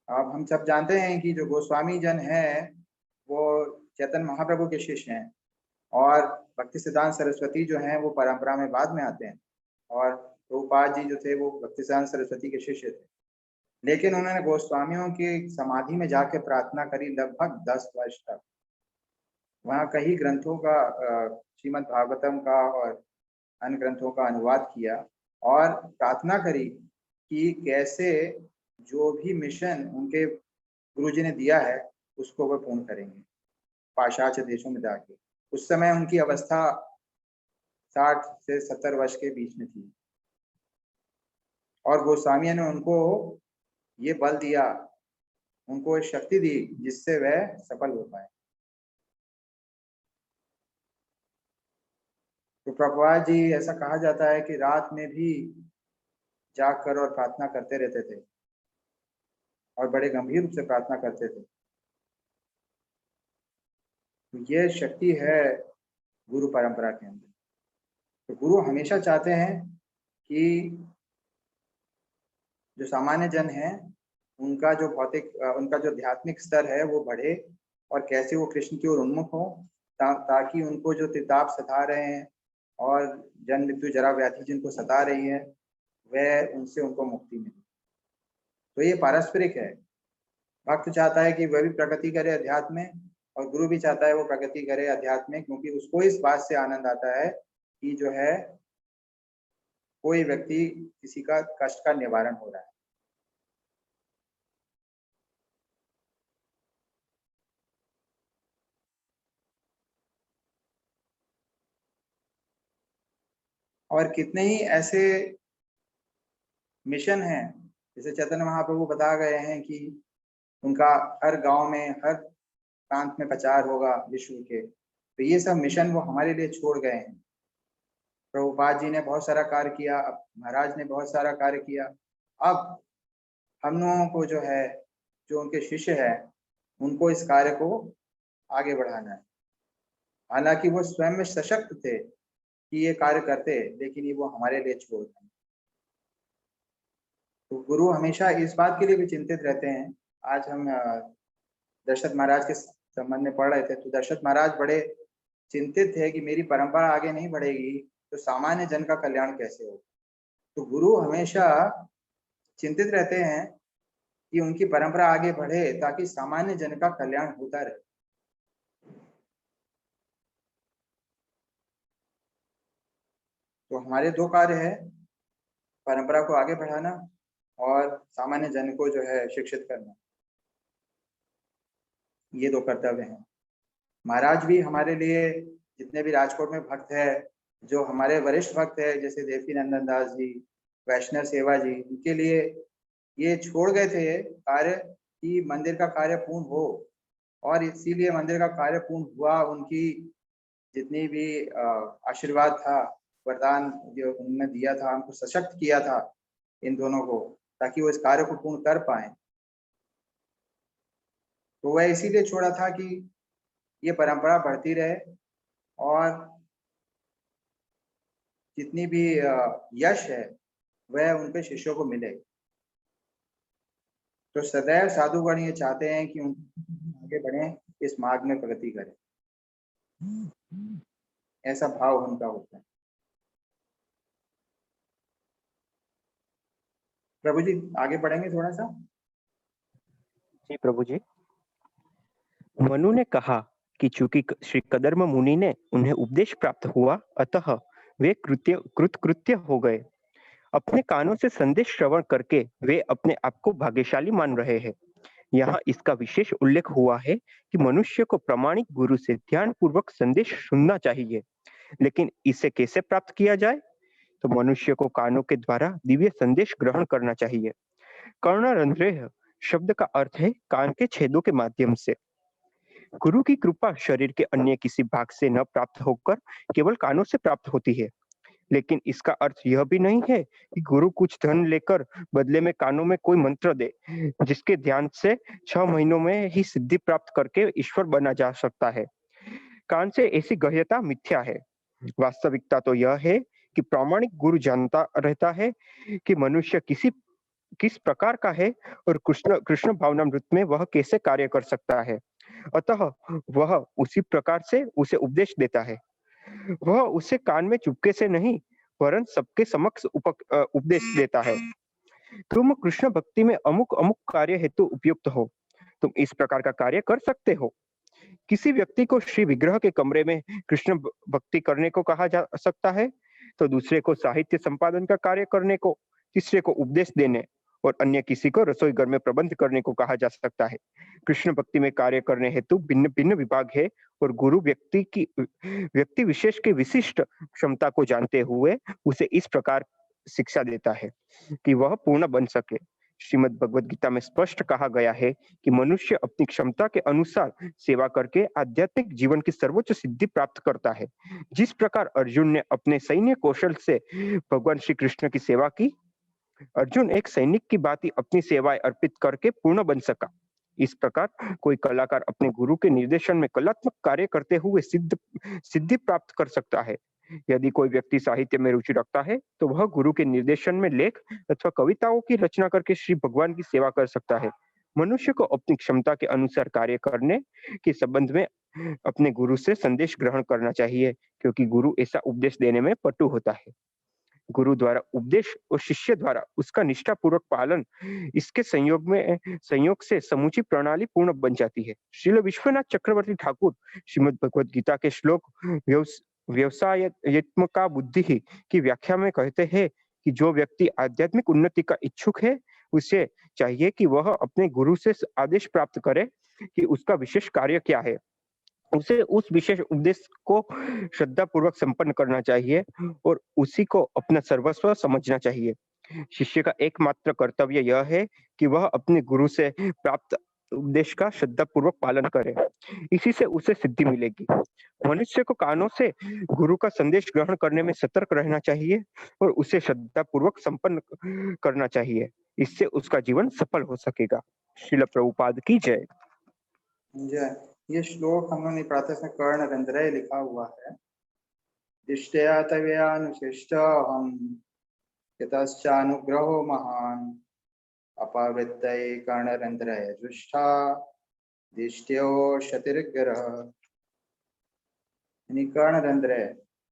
अब हम सब जानते हैं कि जो गोस्वामी जन है वो चैतन्य महाप्रभु के शिष्य हैं और भक्ति सिद्धांत सरस्वती जो हैं वो परंपरा में बाद में आते हैं और प्रभुपाद जी जो थे वो भक्ति सिद्धांत सरस्वती के शिष्य थे। लेकिन उन्होंने गोस्वामियों की समाधि में जाके प्रार्थना करी लगभग 10 वर्ष तक। वहाँ कई ग्रंथों का श्रीमद् भागवतम का और अन्य ग्रंथों का अनुवाद किया और प्रार्थना करी कि कैसे जो भी मिशन उनके गुरुजी ने दिया है उसको वह पूर्ण करेंगे पाश्चात्य देशों में जाके। उस समय उनकी अवस्था 60 से 70 वर्ष के बीच में थी और गोस्वामी ने उनको ये बल दिया उनको शक्ति दी जिससे वह सफल हो पाए। तो प्रभुपाद जी, ऐसा कहा जाता है कि रात में भी जाग कर और प्रार्थना करते रहते थे और बड़े गंभीर रूप से प्रार्थना करते थे। तो ये शक्ति है गुरु परंपरा के अंदर। तो गुरु हमेशा चाहते हैं कि जो सामान्य जन है उनका जो उनका जो आध्यात्मिक स्तर है वो बढ़े और कैसे वो कृष्ण की ओर उन्मुख हो, ताकि उनको जो त्रिताप सता रहे हैं और जन्म मृत्यु जरा व्याधि जिनको सता रही है वह उनसे उनको मुक्ति मिले। तो ये पारस्परिक है। भक्त चाहता है कि वह भी प्रगति करे अध्यात्म में और गुरु भी चाहता है वो प्रगति करे अध्यात्म में, क्योंकि उसको इस बात से आनंद आता है कि जो है कोई व्यक्ति किसी का कष्ट का निवारण हो रहा है। और कितने ही ऐसे मिशन हैं, जैसे चैतन्य महाप्रभु बता गए हैं कि उनका हर गांव में हर प्रांत में प्रचार होगा विश्व के। तो ये सब मिशन वो हमारे लिए छोड़ गए हैं। प्रभुपाद जी ने बहुत सारा कार्य किया, अब महाराज ने बहुत सारा कार्य किया। अब हम लोगों को जो है, जो उनके शिष्य है, उनको इस कार्य को आगे बढ़ाना है। हालांकि वो स्वयं में सशक्त थे कि ये कार्य करते, लेकिन ये वो हमारे लिए छोड़ गए। तो गुरु हमेशा इस बात के लिए भी चिंतित रहते हैं। आज हम दशरथ महाराज के संबंध में पढ़ रहे थे, तो दशरथ महाराज बड़े चिंतित थे कि मेरी परंपरा आगे नहीं बढ़ेगी तो सामान्य जन का कल्याण कैसे हो। तो गुरु हमेशा चिंतित रहते हैं कि उनकी परंपरा आगे बढ़े ताकि सामान्य जन का कल्याण होता रहे। तो हमारे दो कार्य है, परंपरा को आगे बढ़ाना और सामान्य जन को जो है शिक्षित करना। ये दो कर्तव्य हैं। महाराज भी हमारे लिए, जितने भी राजकोट में भक्त है, जो हमारे वरिष्ठ भक्त है जैसे देवकी नंदन दास जी, वैष्णव सेवा जी, उनके लिए ये छोड़ गए थे कार्य कि मंदिर का कार्य पूर्ण हो, और इसीलिए मंदिर का कार्य पूर्ण हुआ। उनकी जितनी भी आशीर्वाद था, वरदान जो उन्होंने दिया था, हमको सशक्त किया था इन दोनों को, ताकि वो इस कार्य को पूर्ण कर पाए। तो वह इसीलिए छोड़ा था कि ये परंपरा बढ़ती रहे और जितनी भी यश है वह उनके शिष्यों को मिले। तो सदैव साधुगण ये चाहते हैं कि उन आगे बढ़ें, इस मार्ग में प्रगति करें, ऐसा भाव उनका होता है। प्रभु जी आगे बढ़ेंगे थोड़ा सा। जी प्रभु जी। मनु ने कहा कि चूंकि श्री कदर्म मुनि ने उन्हें उपदेश प्राप्त हुआ, अतः वे कृतकृत्य हो गए। अपने कानों से संदेश श्रवण करके वे अपने आप को भाग्यशाली मान रहे हैं। यहाँ इसका विशेष उल्लेख हुआ है कि मनुष्य को प्रामाणिक गुरु से ध्यान पूर्वक संदेश सुनना चाहिए, लेकिन इसे कैसे प्राप्त किया जाए? तो मनुष्य को कानों के द्वारा दिव्य संदेश ग्रहण करना चाहिए। कर्णरंध्रेय शब्द का अर्थ है कान के छेदों के माध्यम से। गुरु की कृपा शरीर के अन्य किसी भाग से न प्राप्त होकर केवल कानों से प्राप्त होती है, लेकिन इसका अर्थ यह भी नहीं है कि गुरु कुछ धन लेकर बदले में कानों में कोई मंत्र दे, जिसके ध्यान से 6 महीनों में ही सिद्धि प्राप्त करके ईश्वर बना जा सकता है। कान से ऐसी गह्यता मिथ्या है। वास्तविकता तो यह है कि प्रामाणिक गुरु जानता रहता है कि मनुष्य किस प्रकार का है और कृष्ण कृष्ण भावनामृत में वह कैसे कार्य कर सकता है, अतः वह उसी प्रकार से उसे उपदेश देता है। वह उसे कान में चुपके से नहीं, वरन सबके समक्ष उपदेश देता है। तुम कृष्ण भक्ति में अमुक अमुक कार्य हेतु उपयुक्त हो, तुम इस प्रकार का कार्य कर सकते हो। किसी व्यक्ति को श्री विग्रह के कमरे में कृष्ण भक्ति करने को कहा जा सकता है, तो दूसरे को साहित्य संपादन का कार्य करने को, तीसरे को उपदेश देने और अन्य किसी को रसोई घर में प्रबंध करने को कहा जा सकता है। कृष्ण भक्ति में कार्य करने हेतु भिन्न भिन्न विभाग है और गुरु व्यक्ति विशेष की विशिष्ट क्षमता को जानते हुए उसे इस प्रकार शिक्षा देता है कि वह पूर्ण बन सके। श्रीमद् भगवद गीता में स्पष्ट कहा गया है कि मनुष्य अपनी क्षमता के अनुसार सेवा करके आध्यात्मिक जीवन की सर्वोच्च सिद्धि प्राप्त करता है। जिस प्रकार अर्जुन ने अपने सैन्य कौशल से भगवान श्री कृष्ण की सेवा की, अर्जुन एक सैनिक की भांति अपनी सेवाएं अर्पित करके पूर्ण बन सका। इस प्रकार कोई कलाकार अपने गुरु के निर्देशन में कलात्मक कार्य करते हुए सिद्धि प्राप्त कर सकता है। यदि कोई व्यक्ति साहित्य में रुचि रखता है तो वह गुरु के निर्देशन में लेख अथवा कविताओं की रचना करके श्री भगवान की सेवा कर सकता है। मनुष्य को अपनी क्षमता के अनुसार कार्य करने के संबंध में अपने गुरु से संदेश ग्रहण करना चाहिए, क्योंकि गुरु ऐसा उपदेश देने में पटु होता है। गुरु द्वारा उपदेश और शिष्य द्वारा उसका निष्ठापूर्वक पालन, इसके संयोग से समूची प्रणाली पूर्ण बन जाती है। श्रील विश्वनाथ चक्रवर्ती ठाकुर श्रीमद् भगवद गीता के श्लोक व्यवसायत्मका बुद्धि की व्याख्या में कहते हैं कि जो व्यक्ति आध्यात्मिक उन्नति का इच्छुक है, उसे चाहिए कि वह अपने गुरु से आदेश प्राप्त करे कि उसका विशेष कार्य क्या है। उसे उस विशेष उपदेश को श्रद्धा पूर्वक संपन्न करना चाहिए और उसी को अपना सर्वस्व समझना चाहिए। शिष्य का एकमात्र कर्तव्य यह है कि वह अपने गुरु से प्राप्त उपदेश का श्रद्धा पूर्वक पालन करे। इसी से उसे सिद्धि मिलेगी। मनुष्य को कानों से गुरु का संदेश ग्रहण करने में सतर्क रहना चाहिए और उसे श्रद्धा पूर्वक संपन्न करना चाहिए। इससे उसका जीवन सफल हो सकेगा। श्रील प्रभुपाद की जय। ये श्लोक हम लोगों ने पढ़ा था, इसमें कर्ण रंध्रय लिखा हुआ है। दिष्टया तव्यानुशिष्ट हम यतश्चानुग्रहो महान अपावृत्तये कर्णरंध्रय जुष्टा दिष्ट्यो शतिर्ग्रह। यानी कर्णरंध्रय।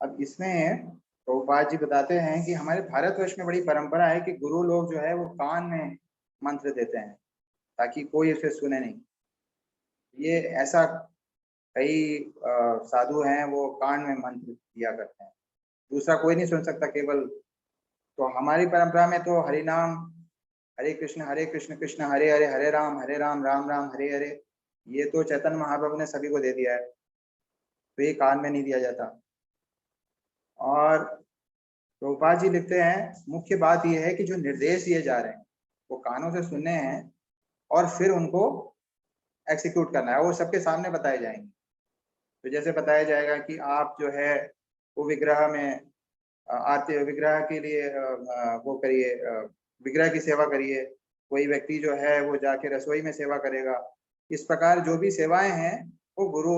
अब इसमें प्रभुपाद जी बताते हैं कि हमारे भारतवर्ष में बड़ी परंपरा है कि गुरु लोग जो है वो कान में मंत्र देते हैं ताकि कोई उसे सुने नहीं। ये ऐसा कई साधु हैं वो कान में मंत्र दिया करते हैं, दूसरा कोई नहीं सुन सकता, केवल। तो हमारी परंपरा में तो हरि नाम, हरे कृष्ण कृष्ण हरे हरे, हरे राम राम राम हरे हरे, ये तो चैतन्य महाप्रभु ने सभी को दे दिया है, तो ये कान में नहीं दिया जाता। और प्रभुपाद जी लिखते हैं मुख्य बात यह है कि जो निर्देश दिए जा रहे हैं वो कानों से सुनने हैं और फिर उनको एक्सिक्यूट करना है, वो सबके सामने बताए जाएंगे। तो जैसे बताया जाएगा कि आप जो है वो विग्रह में आते, विग्रह के लिए वो करिए, विग्रह की सेवा करिए। कोई व्यक्ति जो है वो जाके रसोई में सेवा करेगा। इस प्रकार जो भी सेवाएं हैं वो गुरु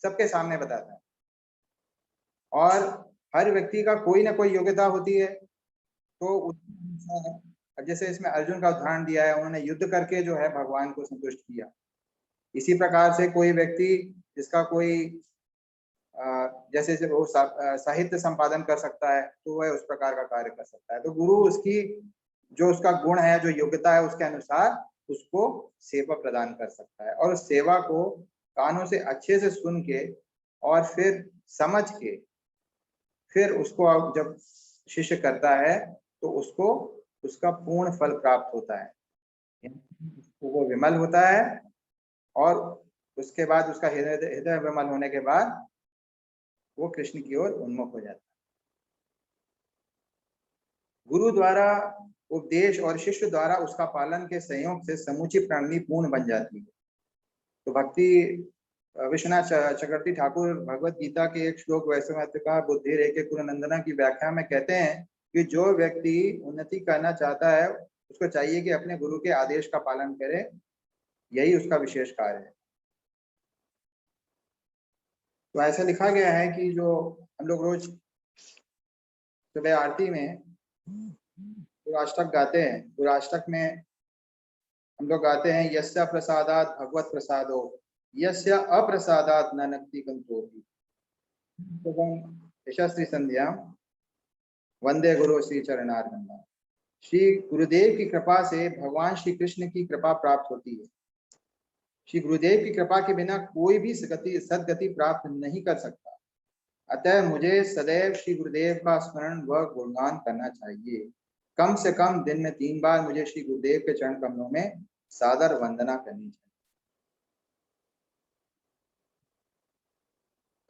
सबके सामने बताता है। और हर व्यक्ति का कोई ना कोई योग्यता होती है, तो जैसे इसमें अर्जुन का उदाहरण दिया है, उन्होंने युद्ध करके जो है भगवान को संतुष्ट किया। इसी प्रकार से कोई व्यक्ति जिसका कोई जैसे वो साहित्य संपादन कर सकता है तो वह उस प्रकार का कार्य कर सकता है। तो गुरु उसकी जो उसका गुण है, जो योग्यता है, उसके अनुसार उसको सेवा प्रदान कर सकता है। और उस सेवा को कानों से अच्छे से सुन के और फिर समझ के फिर उसको जब शिष्य करता है तो उसको उसका पूर्ण फल प्राप्त होता है, वो विमल होता है। और उसके बाद उसका हृदय विमल होने के बाद वो कृष्ण की ओर उन्मुख हो जाता है। गुरु द्वारा उपदेश और शिष्य द्वारा उसका पालन के संयोग से समूची प्रणाली पूर्ण बन जाती है। तो भक्ति विश्वनाथ चक्रवर्ती ठाकुर भगवत गीता के एक श्लोक वैश्वका बुद्धि रेखे कुलनंदना की व्याख्या में कहते हैं कि जो व्यक्ति उन्नति करना चाहता है उसको चाहिए कि अपने गुरु के आदेश का पालन करे, यही उसका विशेष कार्य है। तो ऐसा लिखा गया है कि जो हम लोग रोज सुबह आरती में गुराष्टक गाते हैं, गुराष्टक में हम लोग गाते हैं यस्य प्रसादात भगवत प्रसादो यस्य अप्रसादात ननक्ति कंतोति यशस्वी संध्या वंदे गुरु श्री चरणारविंद। श्री गुरुदेव की कृपा से भगवान श्री कृष्ण की कृपा प्राप्त होती है। श्री गुरुदेव की कृपा के बिना कोई भी सदगति प्राप्त नहीं कर सकता। अतः मुझे सदैव श्री गुरुदेव का स्मरण व गुणगान करना चाहिए। कम से कम दिन में 3 बार मुझे श्री गुरुदेव के चरण कमलों में सादर वंदना करनी चाहिए।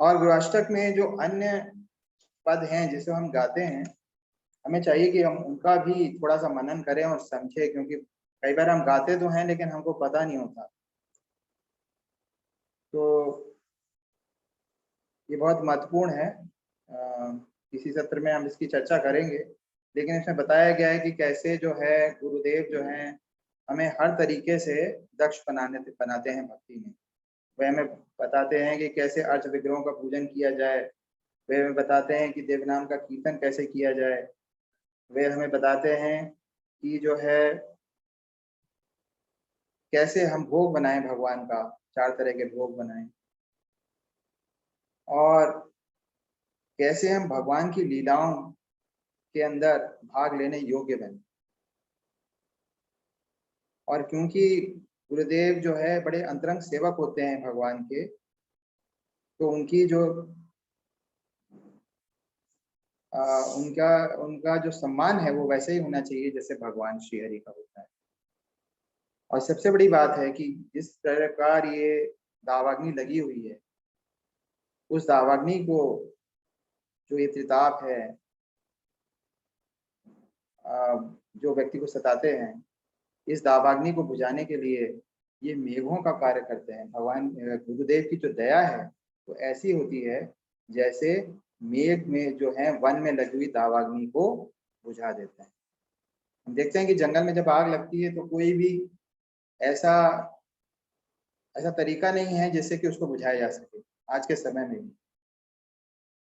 और गुरुअष्टक में जो अन्य पद हैं जिसे हम गाते हैं, हमें चाहिए कि हम उनका भी थोड़ा सा मनन करें और समझें, क्योंकि कई बार हम गाते तो हैं लेकिन हमको पता नहीं होता। तो ये बहुत महत्वपूर्ण है। इसी सत्र में हम इसकी चर्चा करेंगे, लेकिन इसमें बताया गया है कि कैसे जो है गुरुदेव जो हैं हमें हर तरीके से दक्ष बनाते हैं भक्ति में। वे हमें बताते हैं कि कैसे अर्च विग्रहों का पूजन किया जाए, वे हमें बताते हैं कि देवनाम का कीर्तन कैसे किया जाए, वे हमें बताते हैं कि जो है कैसे हम भोग बनाएं भगवान का, 4 तरह के भोग बनाएं, और कैसे हम भगवान की लीलाओं के अंदर भाग लेने योग्य बने। और क्योंकि गुरुदेव जो है बड़े अंतरंग सेवक होते हैं भगवान के, तो उनकी जो उनका उनका जो सम्मान है वो वैसे ही होना चाहिए जैसे भगवान श्री हरि का होता है। और सबसे बड़ी बात है कि जिस प्रकार ये दावाग्नि लगी हुई है, उस दावाग्नि को, जो ये त्रिताप है जो व्यक्ति को सताते हैं, इस दावाग्नि को बुझाने के लिए ये मेघों का कार्य करते हैं। भगवान गुरुदेव की जो दया है वो ऐसी होती है जैसे मेघ में जो है वन में लगी हुई दावाग्नि को बुझा देते हैं। हम देखते हैं कि जंगल में जब आग लगती है तो कोई भी ऐसा ऐसा तरीका नहीं है जिससे कि उसको बुझाया जा सके आज के समय में भी,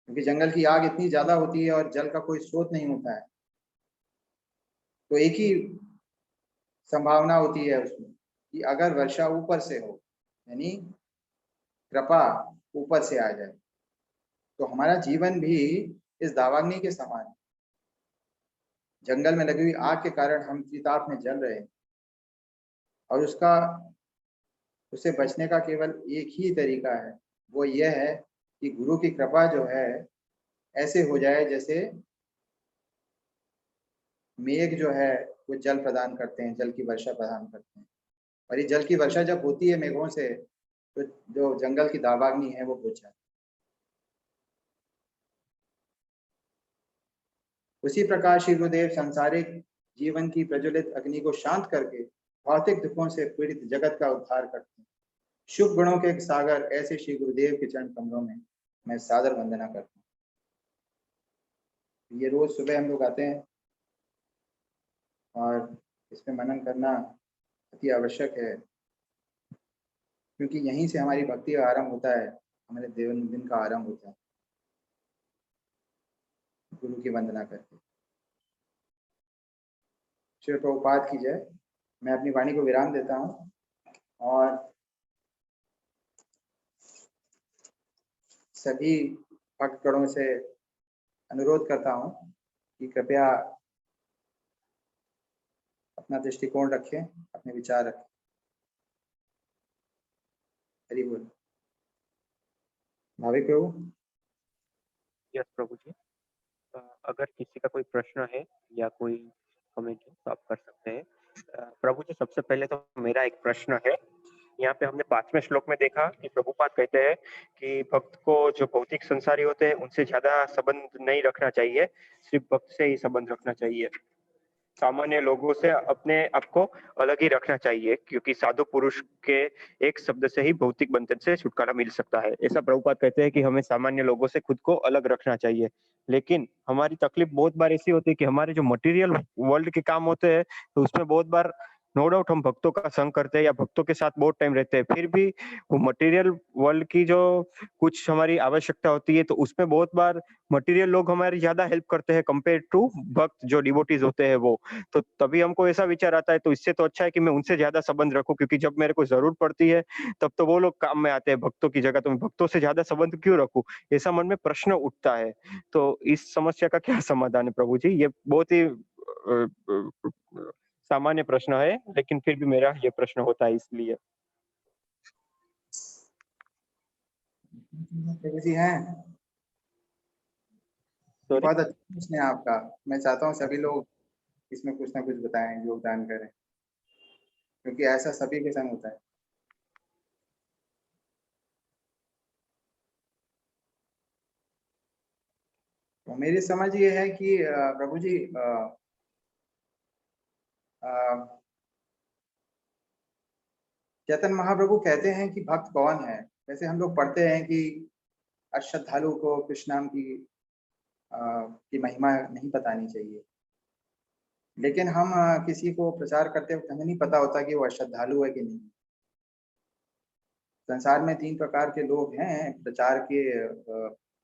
क्योंकि जंगल की आग इतनी ज्यादा होती है और जल का कोई स्रोत नहीं होता है। तो एक ही संभावना होती है उसमें कि अगर वर्षा ऊपर से हो, यानी कृपा ऊपर से आ जाए, तो हमारा जीवन भी इस दावाग्नि के समान है। जंगल में लगी हुई आग के कारण हम त्रिताप में जल रहे हैं, और उससे बचने का केवल एक ही तरीका है, वो यह है कि गुरु की कृपा जो है ऐसे हो जाए जैसे मेघ जो है वो जल प्रदान करते हैं, जल की वर्षा प्रदान करते हैं। और ये जल की वर्षा जब होती है मेघों से, तो जो जंगल की दावाग्नि है वो बुझ जाती है। उसी प्रकार श्री गुरुदेव सांसारिक जीवन की प्रज्वलित अग्नि को शांत करके भौतिक दुखों से पीड़ित जगत का उद्धार करते हैं। शुभ गुणों के सागर ऐसे श्री गुरुदेव के चरण कमलों में मैं सादर वंदना करता हूँ। ये रोज सुबह हम लोग आते हैं और इस पे मनन करना अति आवश्यक है, क्योंकि यहीं से हमारी भक्ति का आरंभ होता है, हमारे दिन का आरंभ होता है गुरु की वंदना करके। श्री प्रभुपाद की जय। मैं अपनी वाणी को विराम देता हूँ और सभी भक्तगणों से अनुरोध करता हूँ कि कृपया अपना दृष्टिकोण रखें, अपने विचार रखें। हरि बोल। भाविक प्रभु। यस प्रभु जी। अगर किसी का कोई प्रश्न है या कोई कमेंट है तो आप कर सकते हैं। प्रभु जी, सबसे पहले तो मेरा एक प्रश्न है। यहाँ पे हमने 5वें श्लोक में देखा कि प्रभुपाद कहते हैं कि भक्त को जो भौतिक संसारी होते हैं उनसे ज्यादा संबंध नहीं रखना चाहिए, सिर्फ भक्त से ही संबंध रखना चाहिए। सामान्य लोगों से अपने आप को अलग ही रखना चाहिए, क्योंकि साधु पुरुष के एक शब्द से ही भौतिक बंधन से छुटकारा मिल सकता है। ऐसा प्रभुपाद कहते हैं कि हमें सामान्य लोगों से खुद को अलग रखना चाहिए। लेकिन हमारी तकलीफ बहुत बार ऐसी होती है कि हमारे जो मटेरियल वर्ल्ड के काम होते हैं, तो उसमें बहुत बार नो डाउट हम भक्तों का संग करते हैं या भक्तों के साथ बहुत टाइम रहते हैं, फिर भी वो मटेरियल वर्ल्ड की जो कुछ हमारी आवश्यकता होती है, तो उसमें बहुत बार मटेरियल लोग हमारी ज्यादा हेल्प करते हैं कंपेयर टू भक्त जो डिवोटीज होते हैं वो। तो तभी हमको ऐसा विचार आता है, तो इससे तो अच्छा है कि मैं उनसे ज्यादा संबंध रखूं, क्योंकि जब मेरे को जरूरत पड़ती है तब तो वो लोग काम में आते हैं भक्तों की जगह, तो मैं भक्तों से ज्यादा संबंध क्यों रखूं, ऐसा मन में प्रश्न उठता है। तो इस समस्या का क्या समाधान है प्रभु जी? ये बहुत ही सामान्य प्रश्न है, लेकिन फिर भी मेरा ये प्रश्न होता है इसलिए। प्रभु जी हैं, ये सॉरी। बहुत अच्छा प्रश्न है आपका। मैं चाहता हूँ सभी लोग इसमें कुछ ना कुछ बताएं, योगदान करें, क्योंकि ऐसा सभी के संग होता है। तो मेरी समझ ये है कि प्रभु जी चैतन्य महाप्रभु कहते हैं कि भक्त कौन है। वैसे हम लोग पढ़ते हैं कि अश्रद्धालु को कृष्ण नाम की महिमा नहीं बतानी चाहिए, लेकिन हम किसी को प्रचार करते वक्त हमें नहीं पता होता कि वो अश्रद्धालु है कि नहीं। संसार में 3 प्रकार के लोग हैं प्रचार के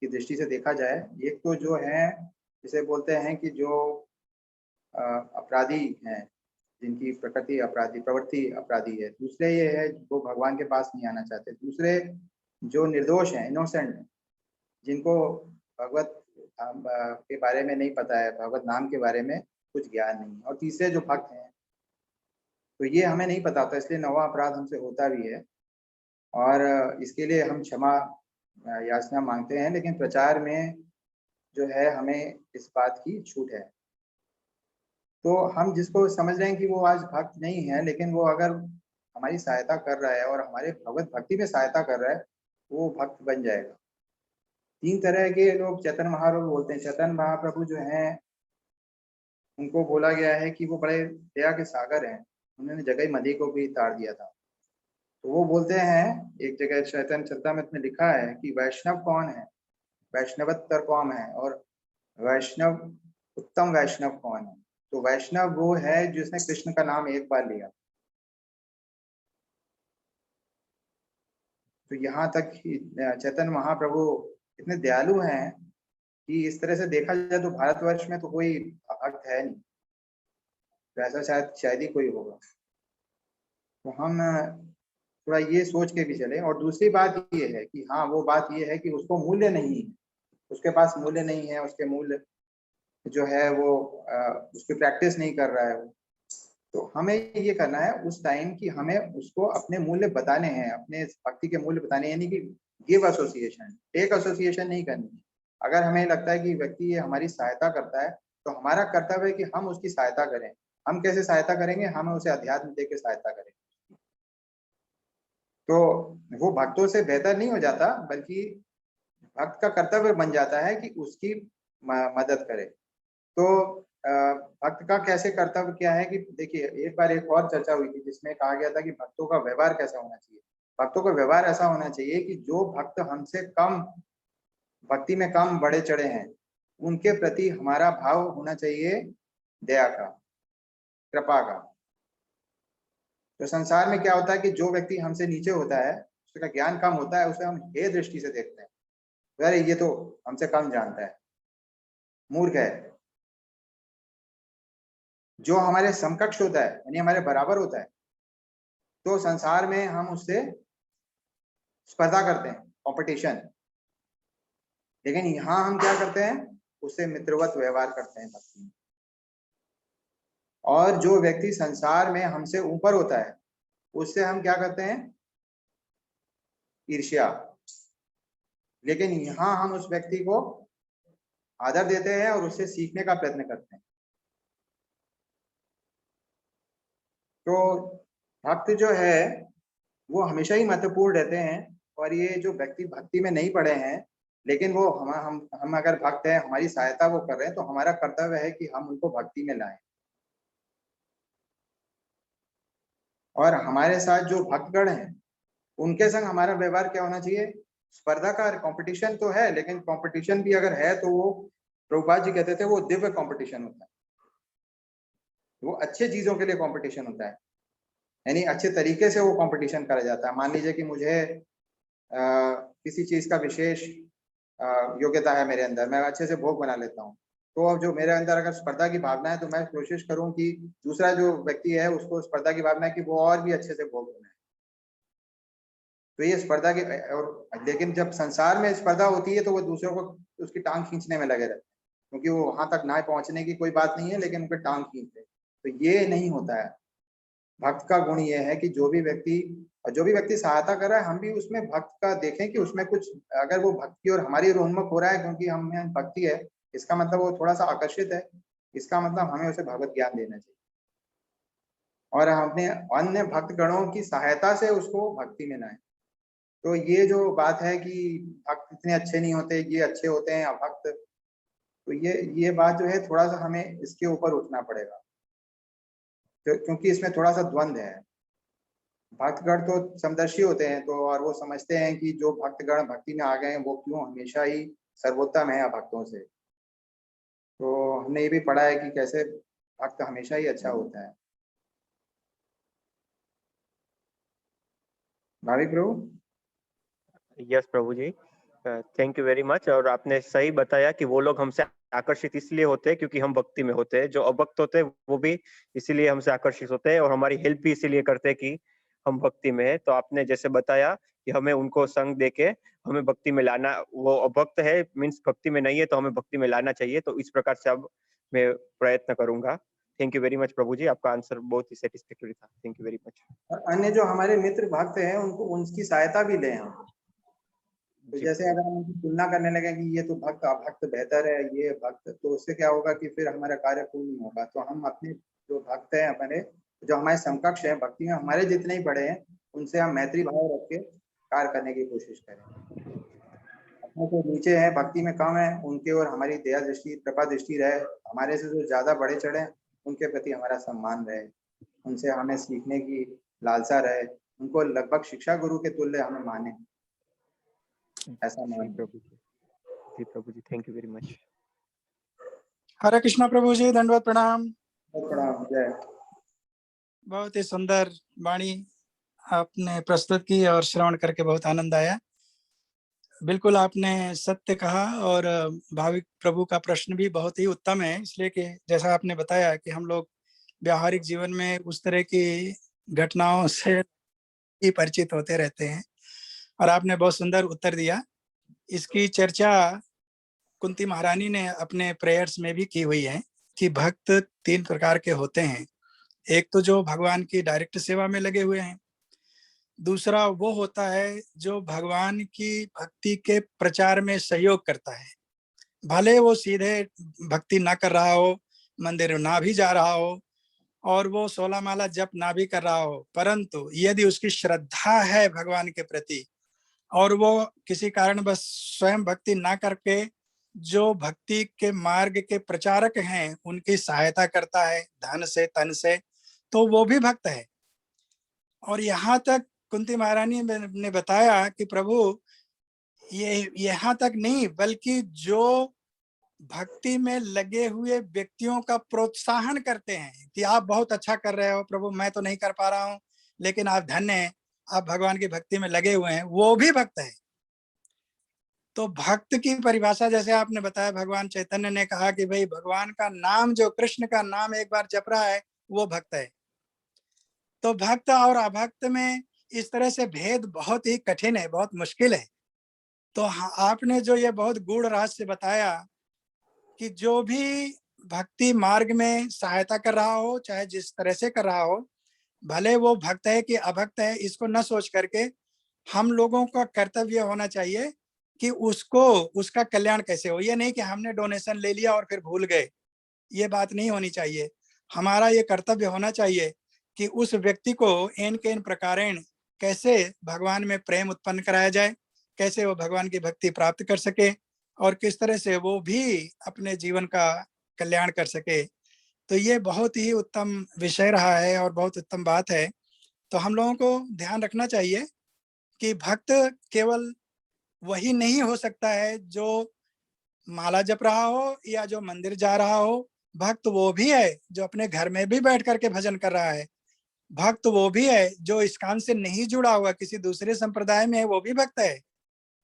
की दृष्टि से देखा जाए। एक तो जो है जिसे बोलते हैं कि जो अपराधी हैं, जिनकी प्रवृत्ति अपराधी है। दूसरे ये है वो भगवान के पास नहीं आना चाहते। दूसरे जो निर्दोष हैं, इनोसेंट, जिनको भगवत के बारे में नहीं पता है, भगवत नाम के बारे में कुछ ज्ञान नहीं। और तीसरे जो भक्त हैं, तो ये हमें नहीं पता होता, इसलिए नवा अपराध हमसे होता भी है और इसके लिए हम क्षमा याचना मांगते हैं। लेकिन प्रचार में जो है हमें इस बात की छूट है। तो हम जिसको समझ रहे हैं कि वो आज भक्त नहीं है, लेकिन वो अगर हमारी सहायता कर रहा है और हमारे भगवत भक्ति में सहायता कर रहा है, वो भक्त बन जाएगा। 3 तरह के लोग चैतन्य महाप्रभु बोलते हैं। चैतन्य महाप्रभु जो हैं उनको बोला गया है कि वो बड़े दया के सागर हैं। उन्होंने जगह मदी को भी ताड़ दिया था। तो वो बोलते हैं, एक जगह चैतन्य चरितामृत में लिखा है कि वैष्णव कौन है, वैष्णवत्तर कौन है और वैष्णव उत्तम वैष्णव कौन है। तो वैष्णव वो है जिसने कृष्ण का नाम एक बार लिया। तो यहाँ तक चैतन्य महाप्रभु इतने दयालु हैं कि इस तरह से देखा जाए तो भारतवर्ष में तो कोई भक्त है नहीं, तो ऐसा शायद ही कोई होगा। तो हम थोड़ा ये सोच के भी चले। और दूसरी बात ये है कि हाँ, वो बात ये है कि उसको मूल्य नहीं है, उसके पास मूल्य नहीं है, उसके मूल्य जो है वो उसकी प्रैक्टिस नहीं कर रहा है वो। तो हमें ये करना है उस टाइम कि हमें उसको अपने मूल्य बताने हैं, अपने भक्ति के मूल्य बताने, यानी कि गिव एसोसिएशन, टेक एसोसिएशन नहीं करनी है। अगर हमें लगता है कि व्यक्ति ये हमारी सहायता करता है, तो हमारा कर्तव्य है कि हम उसकी सहायता करें। हम कैसे सहायता करेंगे? हम उसे अध्यात्म दे के सहायता करें। तो वो भक्तों से बेहतर नहीं हो जाता, बल्कि भक्त का कर्तव्य बन जाता है कि उसकी मदद करे। तो भक्त का कैसे कर्तव्य क्या है कि देखिए, एक बार एक और चर्चा हुई थी जिसमें कहा गया था कि भक्तों का व्यवहार कैसा होना चाहिए। भक्तों का व्यवहार ऐसा होना चाहिए कि जो भक्त हमसे कम भक्ति में कम बढ़े चढ़े हैं, उनके प्रति हमारा भाव होना चाहिए दया का, कृपा का। तो संसार में क्या होता है कि जो व्यक्ति हमसे नीचे होता है, उसका ज्ञान कम होता है, उसे हम हे दृष्टि से देखते हैं, अरे ये तो हमसे कम जानता है, मूर्ख है। जो हमारे समकक्ष होता है, यानी हमारे बराबर होता है, तो संसार में हम उससे स्पर्धा करते हैं, कंपटीशन। लेकिन यहाँ हम क्या करते हैं? उससे मित्रवत व्यवहार करते हैं भक्ति में। और जो व्यक्ति संसार में हमसे ऊपर होता है, उससे हम क्या करते हैं? ईर्ष्या। लेकिन यहाँ हम उस व्यक्ति को आदर देते हैं और उससे सीखने का प्रयत्न करते हैं। तो भक्त जो है वो हमेशा ही महत्वपूर्ण रहते हैं। और ये जो व्यक्ति भक्ति में नहीं पड़े हैं, लेकिन वो हम अगर भक्त हैं, हमारी सहायता वो कर रहे हैं, तो हमारा कर्तव्य है कि हम उनको भक्ति में लाएं। और हमारे साथ जो भक्तगण हैं, उनके संग हमारा व्यवहार क्या होना चाहिए? स्पर्धा का कंपटीशन तो है, लेकिन कंपटीशन भी अगर है तो वो प्रभुपाद जी कहते थे वो दिव्य कंपटीशन होता है, वो अच्छे चीजों के लिए कंपटीशन होता है, यानी अच्छे तरीके से वो कंपटीशन करा जाता है। मान लीजिए कि मुझे किसी चीज का विशेष योग्यता है मेरे अंदर, मैं अच्छे से भोग बना लेता हूँ। तो अब जो मेरे अंदर अगर स्पर्धा की भावना है, तो मैं कोशिश करूँ कि दूसरा जो व्यक्ति है उसको स्पर्धा की भावना है कि वो और भी अच्छे से भोग बनाए। तो ये स्पर्धा की और लेकिन जब संसार में स्पर्धा होती है तो वो दूसरों को उसकी टांग खींचने में लगे रहते हैं, क्योंकि वो वहां तक ना पहुंचने की कोई बात नहीं है, लेकिन उनके टांग खींचते। तो ये नहीं होता है। भक्त का गुण ये है कि जो भी व्यक्ति सहायता कर रहा है, हम भी उसमें भक्त का देखें कि उसमें कुछ, अगर वो भक्ति और हमारी ओर उन्मुख हो रहा है क्योंकि हमें भक्ति है, इसका मतलब वो थोड़ा सा आकर्षित है, इसका मतलब हमें उसे भगवत ज्ञान देना चाहिए और हम अपने अन्य भक्त गणों की सहायता से उसको भक्ति में लाएं। तो ये जो बात है कि भक्त इतने अच्छे नहीं होते, ये अच्छे होते हैं अभक्त, तो ये बात जो है थोड़ा सा हमें इसके ऊपर उठना पड़ेगा, क्योंकि इसमें थोड़ा सा द्वंद्व है। भक्तगण तो समदर्शी होते हैं, तो और वो समझते हैं कि जो भक्तगण भक्ति में आ गए हैं वो क्यों हमेशा ही सर्वोत्तम है भक्तों से। तो हमने ये भी पढ़ा है कि कैसे भक्त हमेशा ही अच्छा होता है। Bhavik Prabhu. Yes Prabhu ji, thank you very much. और आपने सही बताया कि वो लोग हमसे आकर्षित इसलिए होते हैं क्योंकि हम भक्ति में होते हैं। जो अभक्त होते हैं वो भी इसीलिए हमसे आकर्षित होते हैं और हमारी हेल्प भी इसीलिए करते हैं कि हम भक्ति में है। तो आपने जैसे बताया कि हमें उनको संग देके हमें भक्ति में लाना, वो अभक्त है मीन्स भक्ति में नहीं है तो हमें भक्ति में लाना चाहिए। तो इस प्रकार से अब मैं प्रयत्न करूंगा। थैंक यू वेरी मच प्रभु जी, आपका आंसर बहुत ही सेटिस्फैक्टरी था। Thank you very much. और अन्य जो हमारे मित्र भक्त हैं उनको उनकी सहायता भी लें हम। तो जी जैसे अगर हम उनकी तुलना करने लगे कि ये तो भक्त अभक्त बेहतर है, ये भक्त, तो उससे क्या होगा कि फिर हमारा कार्य पूर्ण नहीं होगा। तो हम अपने जो भक्त हैं, अपने जो हमारे समकक्ष हैं भक्ति में, हमारे जितने ही बड़े हैं, उनसे हम मैत्री भाव रख के कार्य करने की कोशिश करें। अपने जो नीचे हैं भक्ति में कम है, उनके और हमारी दया दृष्टि कृपा दृष्टि रहे। हमारे से जो ज्यादा बड़े चढ़े उनके प्रति हमारा सम्मान रहे, उनसे हमें सीखने की लालसा रहे, उनको लगभग शिक्षा गुरु के तुल्य हमें माने, ऐसा जी मान। प्रभु जी, जी प्रभु ji, thank you very much. हरे कृष्णा प्रभु जी, दंडवत प्रणाम। प्रणाम। जय। बहुत ही सुंदर वाणी आपने प्रस्तुत की और श्रवण करके बहुत आनंद आया। बिल्कुल आपने सत्य कहा और भाविक प्रभु का प्रश्न भी बहुत ही उत्तम है, इसलिए कि जैसा आपने बताया कि हम लोग व्यावहारिक जीवन में उस तरह की घटनाओं से ही परिचित होते रहते हैं और आपने बहुत सुंदर उत्तर दिया। इसकी चर्चा कुंती महारानी ने अपने प्रेयर्स में भी की हुई है कि भक्त 3 प्रकार के होते हैं। एक तो जो भगवान की डायरेक्ट सेवा में लगे हुए हैं, दूसरा वो होता है जो भगवान की भक्ति के प्रचार में सहयोग करता है, भले वो सीधे भक्ति ना कर रहा हो, मंदिर ना भी जा रहा हो और वो 16 माला जप ना भी कर रहा हो, परंतु यदि उसकी श्रद्धा है भगवान के प्रति और वो किसी कारण बस स्वयं भक्ति ना करके जो भक्ति के मार्ग के प्रचारक हैं उनकी सहायता करता है धन से तन से, तो वो भी भक्त है। और यहाँ तक कुंती महारानी ने बताया कि प्रभु ये यहाँ तक नहीं बल्कि जो भक्ति में लगे हुए व्यक्तियों का प्रोत्साहन करते हैं कि आप बहुत अच्छा कर रहे हो प्रभु, मैं तो नहीं कर पा रहा हूँ लेकिन आप धन्य हैं, आप भगवान की भक्ति में लगे हुए हैं, वो भी भक्त है। तो भक्त की परिभाषा जैसे आपने बताया, भगवान चैतन्य ने कहा कि भाई भगवान का नाम, जो कृष्ण का नाम एक बार जप रहा है वो भक्त है। तो भक्त और अभक्त में इस तरह से भेद बहुत ही कठिन है, बहुत मुश्किल है। तो आपने जो ये बहुत गूढ़ रहस्य बताया कि जो भी भक्ति मार्ग में सहायता कर रहा हो, चाहे जिस तरह से कर रहा हो, भले वो भक्त है कि अभक्त है, इसको न सोच करके हम लोगों का कर्तव्य होना चाहिए कि उसको उसका कल्याण कैसे हो। ये नहीं कि हमने डोनेशन ले लिया और फिर भूल गए, ये बात नहीं होनी चाहिए। हमारा ये कर्तव्य होना चाहिए कि उस व्यक्ति को इन के इन प्रकारेण कैसे भगवान में प्रेम उत्पन्न कराया जाए, कैसे वो भगवान की भक्ति प्राप्त कर सके और किस तरह से वो भी अपने जीवन का कल्याण कर सके। तो ये बहुत ही उत्तम विषय रहा है और बहुत उत्तम बात है। तो हम लोगों को ध्यान रखना चाहिए कि भक्त केवल वही नहीं हो सकता है जो माला जप रहा हो या जो मंदिर जा रहा हो। भक्त वो भी है जो अपने घर में भी बैठ करके भजन कर रहा है। भक्त वो भी है जो इस्कॉन से नहीं जुड़ा हुआ किसी दूसरे संप्रदाय में है, वो भी भक्त है,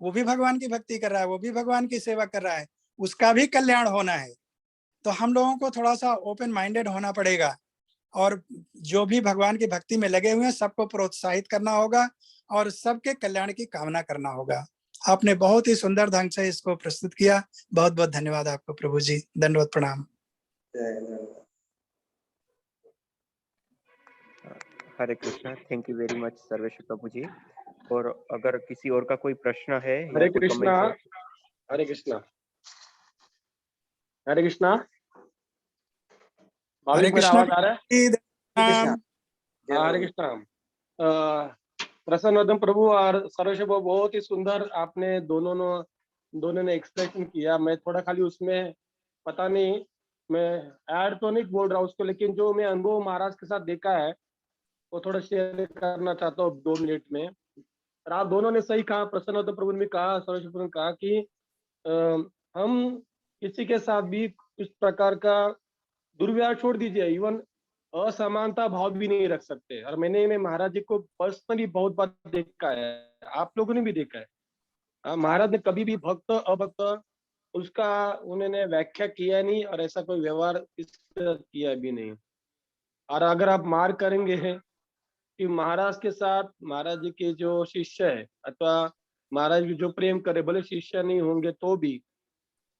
वो भी भगवान की भक्ति कर रहा है, वो भी भगवान की सेवा कर रहा है, उसका भी कल्याण होना है। तो हम लोगों को थोड़ा सा ओपन माइंडेड होना पड़ेगा और जो भी भगवान की भक्ति में लगे हुए हैं सबको प्रोत्साहित करना होगा और सबके कल्याण की कामना करना होगा। आपने बहुत ही सुंदर ढंग से इसको प्रस्तुत किया। बहुत बहुत धन्यवाद आपको प्रभु जी, दंडवत प्रणाम। Hare Krishna, thank you very much Sarveshwar Prabhu ji. और अगर किसी और का कोई प्रश्न है या हरे कोई कृष्णा, कमेंट है। हरे कृष्णा, हरे कृष्णा। हरे भाविक मेरा कृष्णा आवाज आ रहा है? कृष्णा। प्रणाम। हरे कृष्णा। प्रसन्न प्रभु और सर्वेश्वर प्रभु, बहुत ही सुंदर आपने दोनों ने एक्सप्रेशन किया। मैं थोड़ा खाली उसमें पता नहीं, मैं ऐड तो नहीं बोल रहा उसको, लेकिन जो मैं अनुभव महाराज के साथ देखा है वो थोड़ा शेयर करना चाहता हूँ 2 मिनट में। और आप दोनों ने सही कहा, प्रसन्न प्रभु ने कहा, सर्वेश्वर प्रभु ने कहा कि हम किसी के साथ भी इस प्रकार का दुर्व्यवहार छोड़ दीजिए, इवन असमानता भाव भी नहीं रख सकते। और मैंने महाराज जी को पर्सनली बहुत बार देखा है, आप लोगों ने भी देखा है। महाराज ने कभी भी भक्त अभक्त उसका उन्होंने व्याख्या किया नहीं, और ऐसा कोई व्यवहार किया भी नहीं। और अगर आप मार करेंगे कि महाराज के साथ महाराज जी के जो शिष्य है अथवा महाराज जी जो प्रेम करे, भले शिष्य नहीं होंगे तो भी,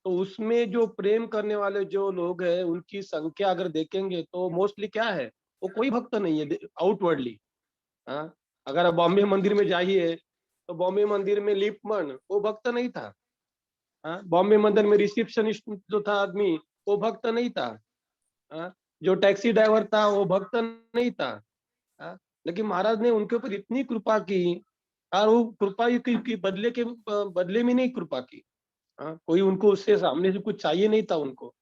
तो उसमें जो प्रेम करने वाले जो लोग हैं उनकी संख्या अगर देखेंगे तो मोस्टली क्या है, वो कोई भक्त नहीं है आउटवर्डली। हाँ, अगर आप बॉम्बे मंदिर में जाइए तो बॉम्बे मंदिर में लिपमन वो भक्त नहीं था। हाँ, बॉम्बे मंदिर में रिसेप्शनिस्ट जो था आदमी वो भक्त नहीं था। हाँ, जो टैक्सी ड्राइवर था वो भक्त नहीं था। हाँ, लेकिन महाराज ने उनके ऊपर इतनी कृपा की, और वो कृपा की बदले में नहीं कृपा की। हाँ, कोई उनको उससे सामने से कुछ चाहिए नहीं था उनको।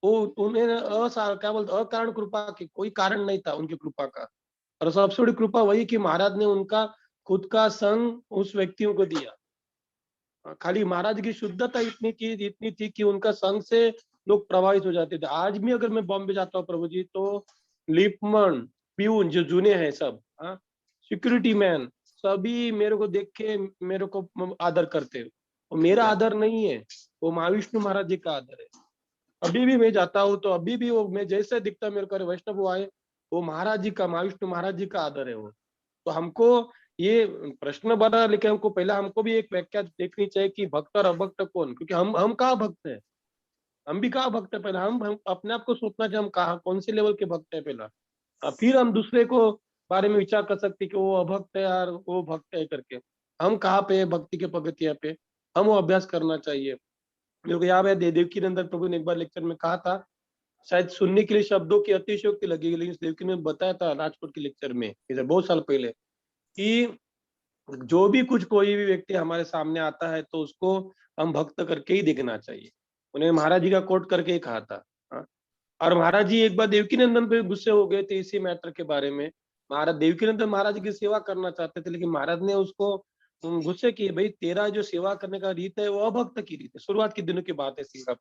वो उन्हें क्या बोलते अकारण कृपा की, कोई कारण नहीं था उनकी कृपा का। और सबसे बड़ी कृपा वही कि महाराज ने उनका खुद का संग उस व्यक्तियों को दिया। खाली महाराज की शुद्धता इतनी थी कि उनका संग से लोग प्रभावित हो जाते थे। आज भी अगर मैं बॉम्बे जाता हूँ प्रभु जी, तो लिपमन प्यून जो जूने हैं सब, सिक्योरिटी मैन, सभी मेरे को देख के मेरे को आदर करते हैं। वो मेरा आदर नहीं है, वो महाविष्णु महाराज जी का आदर है। अभी भी मैं जाता हूँ तो अभी भी वो मैं जैसे दिखता मेरे को वैष्णव वो आए, वो महाराज जी का, महाविष्णु महाराज जी का आदर है वो। तो हमको ये प्रश्न बना, लेकिन हमको भी एक व्याख्या देखनी चाहिए कि भक्त और अभक्त कौन, क्योंकि हम कहाँ भक्त है, हम भी कहाँ भक्त है। पहले हम अपने आप को सोचना चाहिए, हम कहाँ कौन से लेवल के भक्त है पहला, फिर हम दूसरे को बारे में विचार कर सकते कि वो अभक्त है यार वो भक्त है करके। हम कहाँ पे भक्ति के पगतिया पे, हम वो अभ्यास करना चाहिए। मेरे को याद है देवकी नंदन प्रभु ने एक बार लेक्चर में कहा था, शायद सुनने के लिए शब्दों की अतिशयोक्ति लगेगी, लेकिन देवकी ने बताया था राजकोट के लेक्चर में इधर बहुत साल पहले कि जो भी कुछ कोई भी व्यक्ति हमारे सामने आता है तो उसको हम भक्त करके ही देखना चाहिए। उन्हें महाराज जी का कोट करके ही कहा था। हाँ? और महाराज जी एक बार देवकी नंदन पे गुस्से हो गए थे इसी मैटर के बारे में। महाराज देवकी नंदन महाराज की सेवा करना चाहते थे, लेकिन महाराज ने उसको गुस्से किए, भाई तेरा जो सेवा करने का रीत है वो अभक्त की रीत है, शुरुआत के दिनों की बात है सेवा।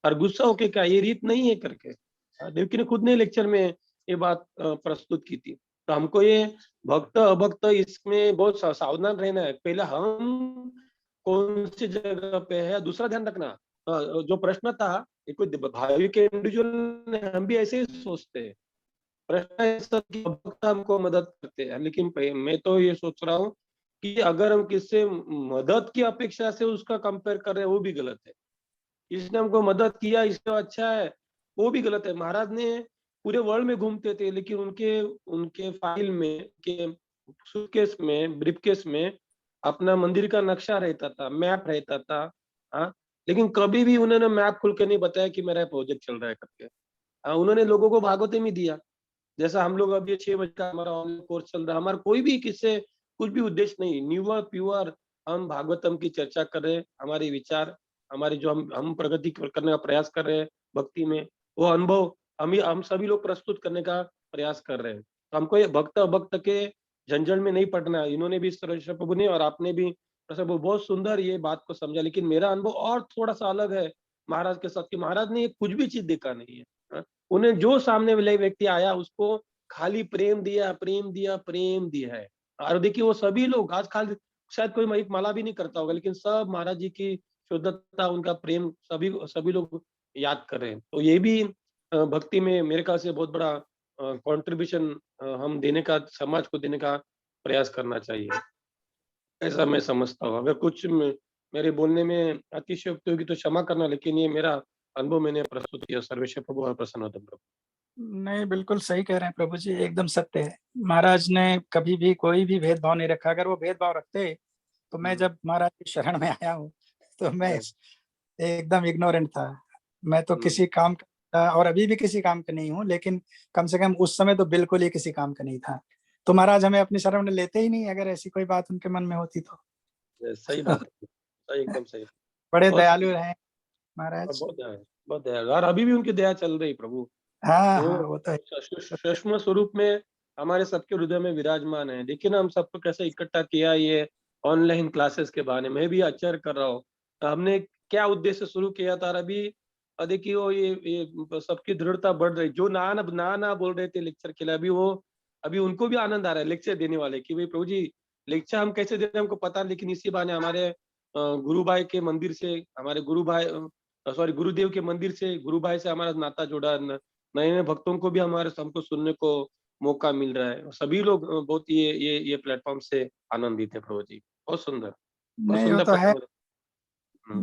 और गुस्सा होके क्या ये रीत नहीं है करके देवकी ने खुद ने लेक्चर में ये बात प्रस्तुत की थी। तो हमको ये भक्त अभक्त इसमें बहुत सावधान रहना है। पहले हम कौन सी जगह पे है, दूसरा ध्यान रखना। जो प्रश्न था कोई भाविक इंडिविजुअल, हम भी ऐसे ही सोचते हैं। प्रश्न ऐसा कि भक्त हमको मदद करते हैं, लेकिन मैं तो ये सोच रहा हूँ कि अगर हम किससे मदद की अपेक्षा से उसका कंपेयर कर रहे हैं वो भी गलत है। इसने हमको मदद किया इससे अच्छा है, वो भी गलत है। महाराज ने पूरे वर्ल्ड में घूमते थे, लेकिन उनके उनके फाइल में के सूटकेस में ब्रीफकेस में अपना मंदिर का नक्शा रहता था, मैप रहता था। हाँ, लेकिन कभी भी उन्होंने मैप खुल के नहीं बताया कि मेरा प्रोजेक्ट चल रहा है करके। उन्होंने लोगों को भागवत में दिया। जैसा हम लोग अभी 6 बजे का हमारा ऑनलाइन कोर्स चल रहा है, हमारा कोई भी किससे कुछ भी उद्देश्य नहीं, न्यूअर प्योर हम भागवतम की चर्चा कर रहे हैं। हमारे विचार, हमारे जो हम प्रगति करने का प्रयास कर रहे हैं भक्ति में, वो अनुभव हम सभी लोग प्रस्तुत करने का प्रयास कर रहे हैं। तो हमको ये भक्त अभक्त के झंझट में नहीं पड़ना है। इन्होंने भी सर्वेश्वर प्रभु ने और आपने भी प्रभु बहुत सुंदर ये बात को समझा, लेकिन मेरा अनुभव और थोड़ा सा अलग है महाराज के साथ कि महाराज ने कुछ भी चीज देखा नहीं है। हाँ? उन्हें जो सामने वाले व्यक्ति आया उसको खाली प्रेम दिया, प्रेम दिया, प्रेम दिया है। और देखिए वो सभी लोग आज खाली शायद कोई एक माला भी नहीं करता होगा, लेकिन सब महाराज जी की शुद्धता, उनका प्रेम सभी सभी लोग याद कर रहे हैं। तो ये भी भक्ति में मेरे ख्याल से बहुत बड़ा कंट्रीब्यूशन हम देने का, समाज को देने का प्रयास करना चाहिए, ऐसा मैं समझता हूँ। अगर कुछ मेरे बोलने में अतिशयोक्ति होगी तो क्षमा करना, लेकिन ये मेरा अनुभव मैंने प्रस्तुत किया। सर्वेश्वर प्रभु और प्रसन्न प्रभु। नहीं, बिल्कुल सही कह रहे हैं प्रभु जी, एकदम सत्य है। महाराज ने कभी भी कोई भी भेदभाव नहीं रखा। अगर वो भेदभाव रखते तो मैं जब महाराज की शरण में आया हूँ तो मैं एकदम इग्नोरेंट था। मैं तो किसी काम का, और अभी भी किसी काम का नहीं हूँ, लेकिन कम से कम उस समय तो बिल्कुल ही किसी काम का नहीं था। तो महाराज हमें अपनी शरण में लेते ही नहीं, अगर ऐसी कोई बात उनके मन में होती तो। सही बात है, सही, एकदम सही। बड़े दयालु रहे महाराज। बहुत दया, और अभी भी उनकी दया चल रही प्रभु। हाँ हाँ, वो तो है। सूक्ष्म स्वरूप में हमारे सबके हृदय में विराजमान है। देखिए ना हम सबको कैसे इकट्ठा किया ये ऑनलाइन क्लासेस के बहाने। मैं भी आश्चर्य कर रहा हूँ हमने क्या उद्देश्य शुरू किया था, और अभी देखिए वो ये सबकी दृढ़ता बढ़ रही। जो ना बोल रहे थे लेक्चर के लिए, अभी उनको भी आनंद आ रहा है लेक्चर देने वाले कि भाई प्रभु जी लेक्चर हम कैसे दे रहे हैं हमको पता नहीं, लेकिन इसी बहाने हमारे गुरु भाई के मंदिर से, हमारे गुरुदेव के मंदिर से, गुरु भाई से हमारा नाता जुड़ा। नए नए भक्तों को भी हमको सुनने को मौका मिल रहा है। सभी लोग बहुत ये प्लेटफॉर्म से आनंदित है प्रभु जी। बहुत नहीं वो सुंदर तो है, प्रसंग।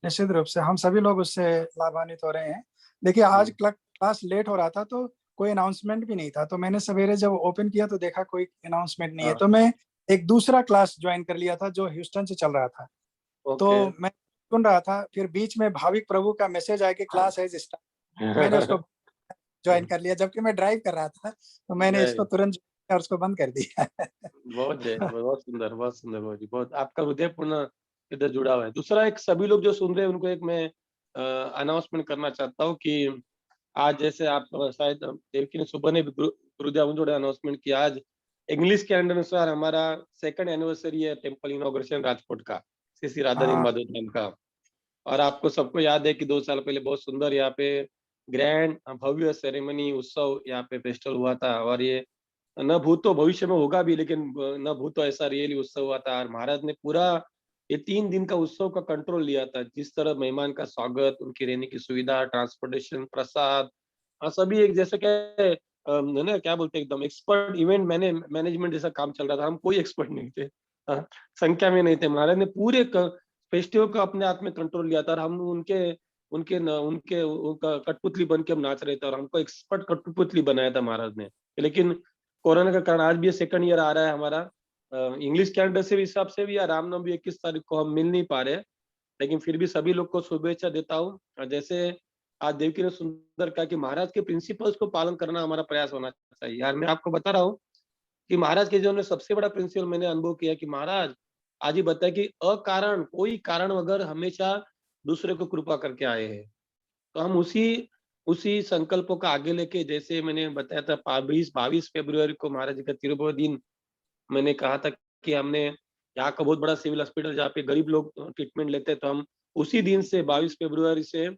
निश्चित रूप से हम सभी लोग उससे लाभान्वित हो रहे हैं। देखिए आज क्लास लेट हो रहा था तो कोई अनाउंसमेंट भी नहीं था, तो मैंने सवेरे जब ओपन किया तो देखा कोई अनाउंसमेंट नहीं है, हाँ। तो मैं एक दूसरा क्लास ज्वाइन कर लिया था जो ह्यूस्टन से चल रहा था। तो ओके। मैं सुन रहा था, फिर बीच में भाविक प्रभु का मैसेज आया कि क्लास है स्टार्ट। मैंने उसको ज्वाइन कर लिया जबकि मैं ड्राइव कर रहा था, तो मैंने इसको नहीं, तुरंत और उसको बंद कर दिया। बहुत जय, बहुत सुंदर, बहुत सुंदर प्रभु जी। बहुत आपका हृदय पूर्ण इधर जुड़ा हुआ है। दूसरा एक सभी लोग जो सुन रहे हैं उनको एक मैं अनाउंसमेंट करना चाहता हूँ कि आज जैसे आप शायद देवकी ने सुबह ने भी गुरुदेव जोड़े अनाउंसमेंट किया। आज इंग्लिश कैलेंडर अनुसार हमारा 2nd एनिवर्सरी है टेम्पल इनॉग्रेशन राजकोट का, श्री श्री राधा हाँ, माधव धाम का। और आपको सबको याद है कि 2 साल पहले बहुत सुंदर यहाँ पे ग्रैंड भव्य सेरेमनी उत्सव यहाँ पे फेस्टिवल हुआ था। और ये न भूतो भविष्य में होगा भी, लेकिन न भूतो ऐसा रियली उत्सव हुआ था। और महाराज ने पूरा ये 3 दिन का उत्सव का कंट्रोल लिया था। जिस तरह मेहमान का स्वागत, उनकी रहने की सुविधा, ट्रांसपोर्टेशन, प्रसाद, सभी एक जैसे क्या है ना, क्या बोलते हैं, एकदम एक्सपर्ट इवेंट मैनेजमेंट जैसा काम चल रहा था। हम कोई एक्सपर्ट नहीं थे, संख्या में नहीं थे। महाराज ने पूरे फेस्टिवल को अपने हाथ में कंट्रोल लिया था। और हम उनका कठपुतली बन के हम नाच रहे थे, और हमको एक्सपर्ट कठपुतली बनाया था महाराज ने। लेकिन कोरोना के कारण आज भी ये 2nd ईयर आ रहा है हमारा। इंग्लिश कैलेंडर से भी हिसाब से भी या रामनवमी 21 तारीख को हम मिल नहीं पा रहे, लेकिन फिर भी सभी लोग को शुभेच्छा देता हूँ। और जैसे आज देवकी ने सुंदर कहा कि महाराज के प्रिंसिपल्स को पालन करना हमारा प्रयास होना चाहिए। यार मैं आपको बता रहा हूँ कि महाराज के जीवन में सबसे बड़ा प्रिंसिपल मैंने अनुभव किया कि महाराज आज ही बताया कि अकारण कोई कारण वगैरह हमेशा दूसरे को कृपा करके आए हैं। तो हम उसी उसी संकल्पों का आगे लेके, जैसे मैंने बताया था 22 फरवरी को महाराज जी का तिरुपति दिन, मैंने कहा था कि हमने यहाँ का बहुत बड़ा सिविल हॉस्पिटल जहाँ पे गरीब लोग ट्रीटमेंट लेते हैं, तो हम उसी दिन से 22 फरवरी से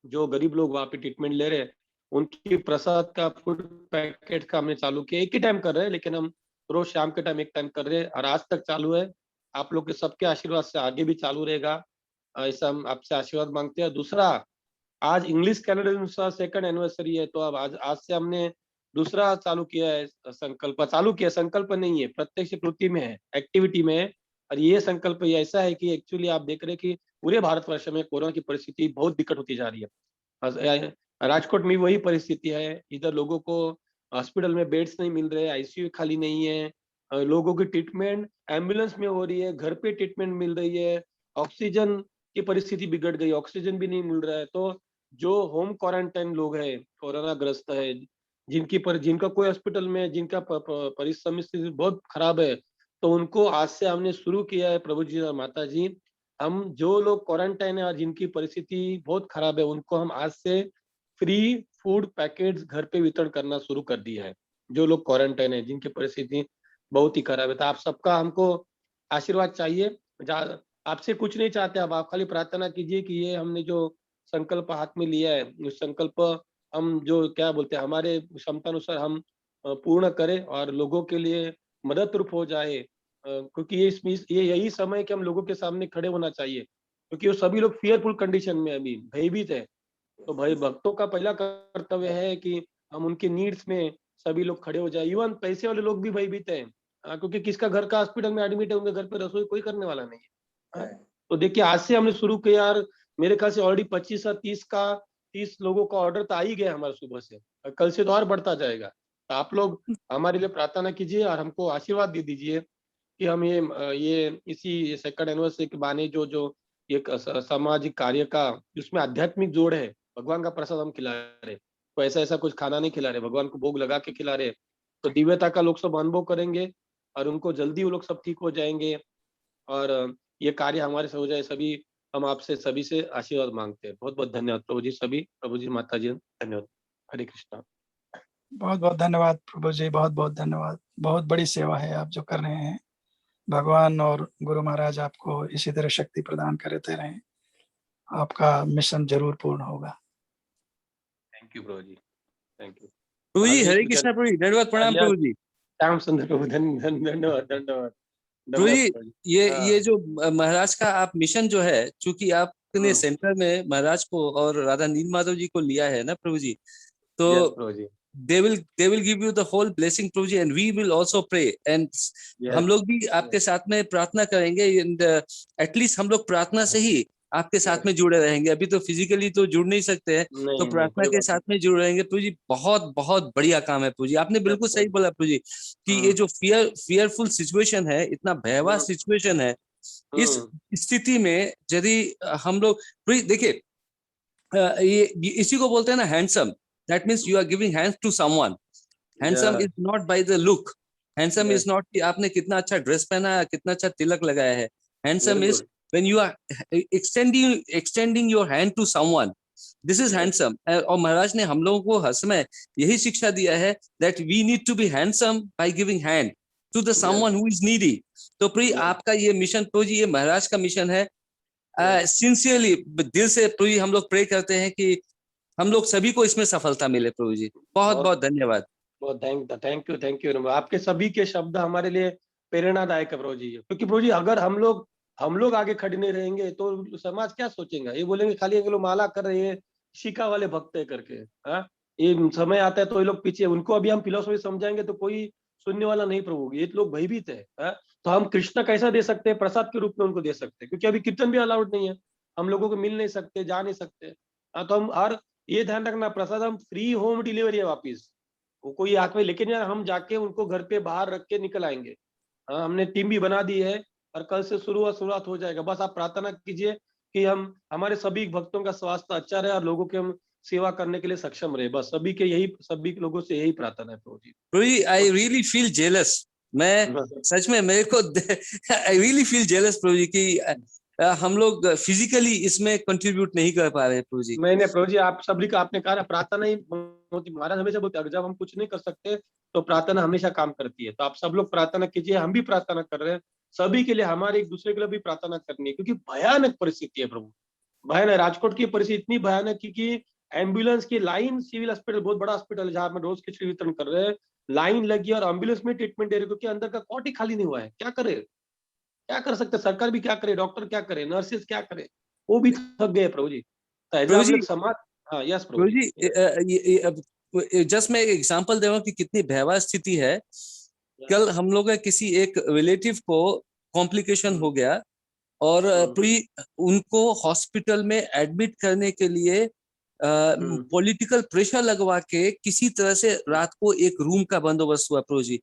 जो गरीब लोग वहाँ पे ट्रीटमेंट ले रहे हैं उनकी प्रसाद का फूड पैकेट का हमने चालू किया। एक ही टाइम कर रहे हैं, लेकिन हम रोज शाम के टाइम एक टाइम कर रहे हैं और आज तक चालू है। आप लोग के सबके आशीर्वाद से आगे भी चालू रहेगा, ऐसा हम आपसे आशीर्वाद मांगते हैं। दूसरा, आज इंग्लिश कैलेंडर अनुसार 2nd एनिवर्सरी है, तो अब आज आज से हमने दूसरा चालू किया है संकल्प नहीं है, प्रत्यक्ष कृति में है, एक्टिविटी में है। और ये संकल्प ये ऐसा है कि एक्चुअली आप देख रहे हैं कि पूरे भारतवर्ष में कोरोना की परिस्थिति बहुत दिक्कत होती जा रही है। राजकोट में वही परिस्थिति है। इधर लोगों को हॉस्पिटल में बेड्स नहीं मिल रहे, आईसीयू खाली नहीं है, लोगों की ट्रीटमेंट एम्बुलेंस में हो रही है, घर पे ट्रीटमेंट मिल रही है, ऑक्सीजन की परिस्थिति बिगड़ गई, ऑक्सीजन भी नहीं मिल रहा है। तो जो होम क्वारंटाइन लोग हैं, कोरोना ग्रस्त है, जिनका कोई हॉस्पिटल में, जिनका परिश्रम स्थिति बहुत खराब है, तो उनको आज से हमने शुरू किया है प्रभु जी और माता जी। हम जो लोग क्वारंटाइन है और जिनकी परिस्थिति बहुत खराब है, उनको हम आज से फ्री फूड पैकेट्स घर पे वितरण करना शुरू कर दिया है। जो लोग क्वारंटाइन है, जिनकी परिस्थिति बहुत ही खराब है, तो आप सबका हमको आशीर्वाद चाहिए। आपसे कुछ नहीं चाहते, अब आप खाली प्रार्थना कीजिए कि ये हमने जो संकल्प हाथ में लिया है, उस संकल्प हम जो क्या बोलते हैं हमारे क्षमता अनुसार हम पूर्ण करें और लोगों के लिए मदद रूप हो जाए। क्योंकि ये यही समय कि हम लोगों के सामने खड़े होना चाहिए, क्योंकि वो सभी लोग फियरफुल कंडीशन में अभी भयभीत है। तो भाई भक्तों का पहला कर्तव्य है कि हम उनके नीड्स में सभी लोग खड़े हो जाए। इवन पैसे वाले लोग भी भयभीत है, क्योंकि किसका घर का हॉस्पिटल में एडमिट है, उनके घर पे रसोई कोई करने वाला नहीं है। तो देखिए आज से हमने शुरू किया यार, मेरे ख्याल से ऑलरेडी 25 और 30 लोगों का ऑर्डर तो आ ही गया हमारे सुबह से, और कल से तो और बढ़ता जाएगा। तो आप लोग हमारे लिए प्रार्थना कीजिए और हमको आशीर्वाद दे दीजिए कि हम ये इसी 2nd एनिवर्सरी के बहाने जो जो एक सामाजिक कार्य का जिसमें आध्यात्मिक जोड़ है, भगवान का प्रसाद हम खिला रहे, तो ऐसा कुछ खाना नहीं खिला रहे, भगवान को भोग लगा के खिला रहे, तो दिव्यता का लोग सब अनुभव करेंगे और उनको जल्दी वो लोग सब ठीक हो जाएंगे। और ये कार्य हमारे से हो जाए, सभी हम आपसे सभी से आशीर्वाद मांगते हैं। बहुत बहुत धन्यवाद प्रभु जी, सभी प्रभु जी माता जी धन्यवाद। हरे कृष्णा। बहुत बहुत धन्यवाद प्रभु जी, बहुत बहुत धन्यवाद। बहुत बड़ी सेवा है आप जो कर रहे हैं। भगवान और गुरु महाराज आपको इसी तरह शक्ति प्रदान करते रहें। आपका मिशन जरूर पूर्ण होगा। Thank you Prabhu ji, thank you. Prabhu ji, Hare Hare Krishna. Krishna Prabhu ji, धन्यवाद, प्रणाम आर्या प्रभु जी। श्याम सुंदर प्रभु, धन्यवाद धन्यवाद प्रभु जी, प्रभु जी। ये हाँ। ये जो महाराज का आप मिशन जो है, चूंकि आपने सेंटर में महाराज को और राधा नील माधव जी को लिया है ना प्रभु जी, तो यस प्रभु जी, they will give you the whole blessing प्रभु जी, and we will also pray, and हम यस लोग भी आपके साथ में प्रार्थना करेंगे, and एटलीस्ट हम लोग प्रार्थना से ही आपके साथ में जुड़े रहेंगे। अभी तो फिजिकली तो जुड़ नहीं सकते हैं, तो नहीं प्रार्थना कोई के बात साथ में जुड़ रहेंगे प्रभु जी। बहुत बहुत बढ़िया काम है प्रभु जी, आपने बिल्कुल सही बोला प्रभु जी कि ये जो फियरफुल सिचुएशन है, इतना भयावह सिचुएशन है, इस स्थिति में यदि हम लोग देखिए, ये इसी को बोलते हैं ना handsome, that means you are giving hands to someone. Handsome is not by the look, handsome is not कि आपने कितना अच्छा ड्रेस पहना है, कितना अच्छा तिलक लगाया है। Handsome is when you are extending your hand to someone, this is handsome. और महाराज ने हम लोगों को हर समय यही शिक्षा दिया है that we need to be handsome by giving hand to the someone who is needy. तो प्री आपका ये मिशन प्रभु जी, ये महाराज का मिशन है। सिंसियरली दिल से प्रभु जी हम लोग प्रे करते हैं कि हम लोग सभी को इसमें सफलता मिले प्रभु जी। बहुत बहुत धन्यवाद। बहुत थैंक यू। आपके सभी के शब्द हमारे लिए प्रेरणादायक है प्रभु जी, क्योंकि प्रभु जी अगर हम लोग आगे खड़े नहीं रहेंगे तो समाज क्या सोचेगा? ये बोलेंगे खाली ये लोग माला कर रहे हैं, शिका वाले भक्त है करके। हाँ, ये समय आता है तो ये लोग पीछे, उनको अभी हम फिलोसफी समझाएंगे तो कोई सुनने वाला नहीं प्रभु, ये लोग भयभीत है। हाँ? तो हम कृष्ण कैसा दे सकते हैं? प्रसाद के रूप में उनको दे सकते हैं, क्योंकि अभी कीर्तन भी अलाउड नहीं है, हम लोगों को मिल नहीं सकते, जा नहीं सकते। हाँ, तो हम, और ये ध्यान रखना, प्रसाद हम फ्री होम डिलीवरी है, वापिस वो कोई हाथ में लेके नहीं, हम जाके उनको घर पे बाहर रख के निकल आएंगे। हाँ, हमने टीम भी बना दी है और कल से शुरुआत हो जाएगा। बस आप प्रार्थना कीजिए कि हम हमारे सभी भक्तों का स्वास्थ्य अच्छा रहे और लोगों के हम सेवा करने के लिए सक्षम रहे। बस सभी लोगों से यही प्रार्थना है प्रभु जी। आई रियली फील जेलस, मैं सच में मेरे को आई रियली फील जेलस प्रभु जी कि हम लोग फिजिकली इसमें कंट्रीब्यूट नहीं कर पा रहे प्रभु जी। मैंने प्रभु जी आप सभी का आपने कहा प्रार्थना ही होती, महाराज हमेशा बोलते हैं जब हम कुछ नहीं कर सकते तो प्रार्थना हमेशा काम करती है। तो आप सब लोग प्रार्थना कीजिए, हम भी प्रार्थना कर रहे हैं सभी के लिए, हमारे एक दूसरे के लिए भी प्रार्थना करनी है, क्योंकि भयानक परिस्थिति है प्रभु, भयानक। राजकोट की परिस्थिति इतनी भयानक क्योंकि एम्बुलेंस की लाइन, सिविल हॉस्पिटल बहुत बड़ा हॉस्पिटल है जहाँ पे रोज खिचड़ी वितरण कर रहे हैं, लाइन लगी और एम्बुलेंस में ट्रीटमेंट दे रहे, क्योंकि अंदर का कॉट ही खाली नहीं हुआ है। क्या करे, क्या कर सकते, सरकार भी क्या करे, डॉक्टर क्या करे, नर्सेस क्या करे, वो भी थक गए प्रभु जी। प्रभु जी, समाज, हाँ यस प्रभु जी, जस्ट मैं एक एग्जांपल दे रहा हूँ कि कितनी भयावह स्थिति है। कल हम लोग किसी एक रिलेटिव को कॉम्प्लिकेशन हो गया और उनको हॉस्पिटल में एडमिट करने के लिए पॉलिटिकल प्रेशर लगवा के किसी तरह से रात को एक रूम का बंदोबस्त हुआ प्रभु जी।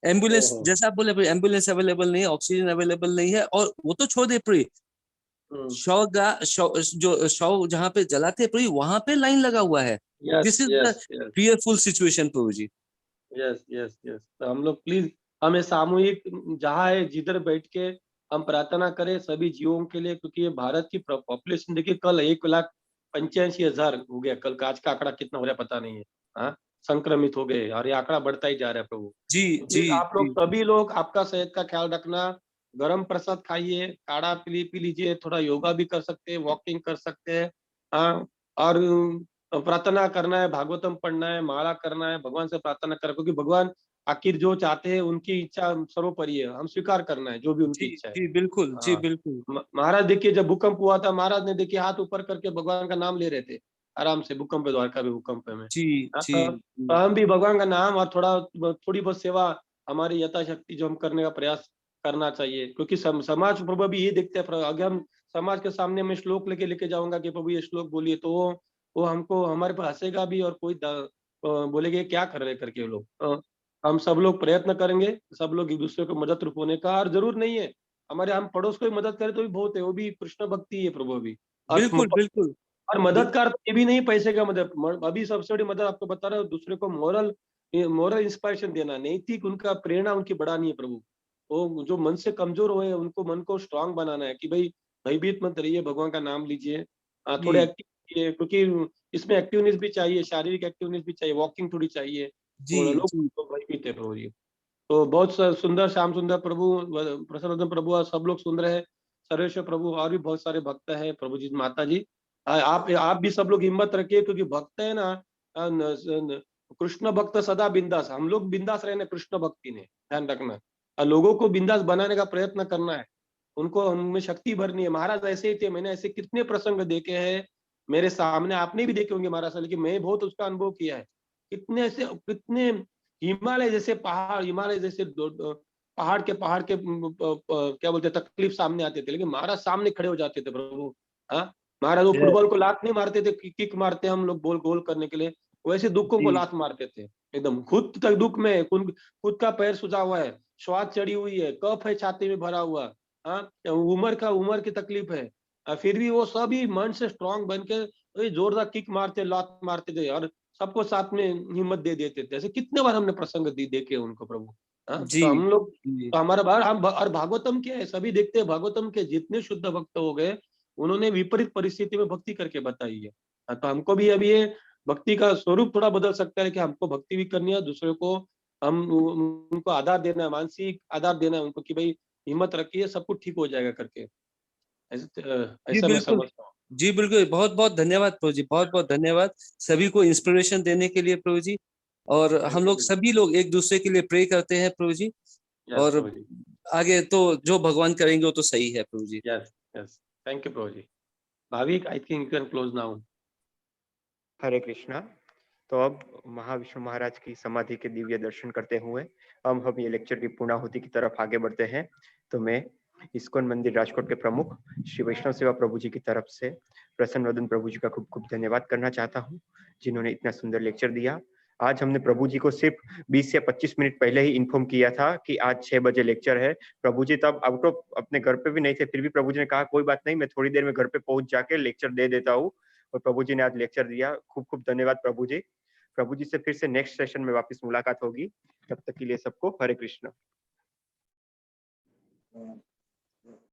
एम्बुलेंस, जैसा आप बोले, एम्बुलेंस अवेलेबल नहीं है, ऑक्सीजन अवेलेबल नहीं है, और वो तो छोड़ दे प्रभु, शव जहाँ पे जलाते प्रभु वहां पे लाइन लगा हुआ है। This is the fearful situation प्रभु जी। यस। तो हम लोग प्लीज, हमें सामूहिक जहाँ है जिधर बैठ के हम प्रार्थना करें सभी जीवों के लिए, क्योंकि ये भारत की पॉपुलेशन देखिए, कल 1,85,000 हो गया, कल का। आज का आंकड़ा कितना हो रहा है पता नहीं है। हाँ, संक्रमित हो गए और ये आंकड़ा बढ़ता ही जा रहा है प्रभु जी। आप लोग सभी लोग आपका सेहत का ख्याल रखना, गरम प्रसाद खाइए, काढ़ा पी लीजिए, थोड़ा योगा भी कर सकते हैं, वॉकिंग कर सकते हैं। हाँ, और प्रार्थना करना है, भागवतम पढ़ना है, माला करना है, भगवान से प्रार्थना करना, क्योंकि भगवान आखिर जो चाहते हैं उनकी इच्छा सर्वोपरि है, हम स्वीकार करना है जो भी उनकी इच्छा है। जी बिल्कुल, जी बिल्कुल। महाराज देखिए, जब भूकंप हुआ था, महाराज ने देखिए हाथ ऊपर करके भगवान का नाम ले रहे थे आराम से, भूकंप द्वारका भी भूकंप में। तो हम भी भगवान का नाम और थोड़ी बहुत सेवा हमारी यथाशक्ति जो हम करने का प्रयास करना चाहिए, क्योंकि समाज प्रभु भी ये देखते हैं। अगर हम समाज के सामने में श्लोक लेके जाऊंगा कि प्रभु ये श्लोक बोलिए, तो वो हमको हमारे पर हंसेगा भी और कोई बोलेगे क्या कर रहे करके लोग। हम सब लोग प्रयत्न करेंगे, सब लोग एक दूसरे को मदद रूप होने का, और जरूर नहीं है हमारे हम पड़ोस को भी मदद करें तो भी बहुत है, वो भी कृष्ण भक्ति है प्रभु भी। बिल्कुल। और मदद का ये भी नहीं पैसे का मदद, अभी सबसे बड़ी मदद आपको बता रहा हूँ, दूसरे को मोरल इंस्पिरेशन देना, नैतिक उनका प्रेरणा उनकी बढ़ानी है प्रभु। वो जो मन से कमजोर हुए उनको मन को स्ट्रांग बनाना है कि भाई भयभीत मत रहिए, भगवान का नाम लीजिए, थोड़े एक्टिव, क्योंकि इसमें एक्टिवनेस भी चाहिए, शारीरिक एक्टिवनेस भी चाहिए, वॉकिंग थोड़ी चाहिए, जी लोग जी तो वही पीते हैं प्रभु जी। तो बहुत सुंदर, श्याम सुंदर प्रभु, प्रसन्न प्रभु, और सब लोग सुन रहे हैं, सर्वेश्वर प्रभु, और भी बहुत सारे भक्त हैं प्रभु जी, माता जी। आप भी सब लोग हिम्मत रखिए, क्योंकि भक्त है ना, कृष्ण भक्त सदा बिंदास, हम लोग बिंदास रहने कृष्ण भक्ति ने, ध्यान रखना। और लोगों को बिंदास बनाने का प्रयत्न करना है, उनको उनमें शक्ति भरनी है। महाराज ऐसे ही थे, मैंने ऐसे कितने प्रसंग देखे हैं मेरे सामने, आपने भी देखे होंगे महाराज, लेकिन मैं बहुत उसका अनुभव किया है। कितने हिमालय जैसे पहाड़, हिमालय जैसे पहाड़ के क्या बोलते हैं, तकलीफ सामने आते थे, लेकिन महाराज सामने खड़े हो जाते थे प्रभु। हाँ, महाराज वो फुटबॉल को लात नहीं मारते थे, किक मारते हम लोग गोल गोल करने के लिए, वैसे दुखों को जी लात मारते थे एकदम। खुद तक दुख में, खुद का पैर सुजा हुआ है, श्वास चढ़ी हुई है, कफ है छाती में भरा हुआ, हाँ, उम्र की तकलीफ है, फिर भी वो सभी मन से स्ट्रांग बन के जोरदार किक मारते, लात मारते थे, और सबको साथ में हिम्मत दे देते थे। ऐसे कितने बार हमने प्रसंग देखे उनको प्रभु। हाँ, जी तो हम लोग, जी तो हमारा बार हम, और भागवतम क्या है, सभी देखते हैं भागवतम के जितने शुद्ध भक्त हो गए, उन्होंने विपरीत परिस्थिति में भक्ति करके बताई है। हाँ, तो हमको भी अभी ये भक्ति का स्वरूप थोड़ा बदल सकता है, कि हमको भक्ति भी करनी है, दूसरे को हम उनको आधार देना है, मानसिक आधार देना है उनको, कि भाई हिम्मत रखिए, सब कुछ ठीक हो जाएगा करके। जी ऐसा मैं बिल्कुल। समझता हूँ। जी बिल्कुल, बहुत बहुत धन्यवाद प्रभु जी, बहुत बहुत धन्यवाद सभी को इंस्पिरेशन देने के लिए प्रभु जी। और हम थैंक लोग यू। सभी लोग एक दूसरे के लिए प्रे करते हैं प्रभु जी। यस और प्रभु जी। आगे तो जो भगवान करेंगे वो तो सही है प्रभु जी। Yes yes, thank you Prabhu ji. Bhavik, I think you can close now. Hare Krishna. तो अब महाविष्णु महाराज की समाधि के दिव्य दर्शन करते हुए अब हम ये लेक्चर की पूर्णाहुति की तरफ आगे बढ़ते हैं। तो मैं इस्कॉन मंदिर राजकोट के प्रमुख श्री वैष्णव सेवा प्रभु जी की तरफ से प्रसन्न वदन प्रभु जी का खूब खूब धन्यवाद करना चाहता हूँ, जिन्होंने इतना सुंदर लेक्चर दिया। आज हमने प्रभु जी को सिर्फ 20 से 25 मिनट पहले ही इन्फॉर्म किया था कि आज 6 बजे लेक्चर है। प्रभु जी तब आउट ऑफ अपने घर पे भी नहीं थे, फिर भी प्रभु जी ने कहा कोई बात नहीं, मैं थोड़ी देर में घर पे पहुंच जाके लेक्चर दे देता हूँ। और प्रभु जी ने आज लेक्चर दिया। खूब खूब धन्यवाद प्रभु जी। प्रभु जी से फिर से नेक्स्ट सेशन में वापस मुलाकात होगी। तब तक के लिए सबको हरे कृष्ण।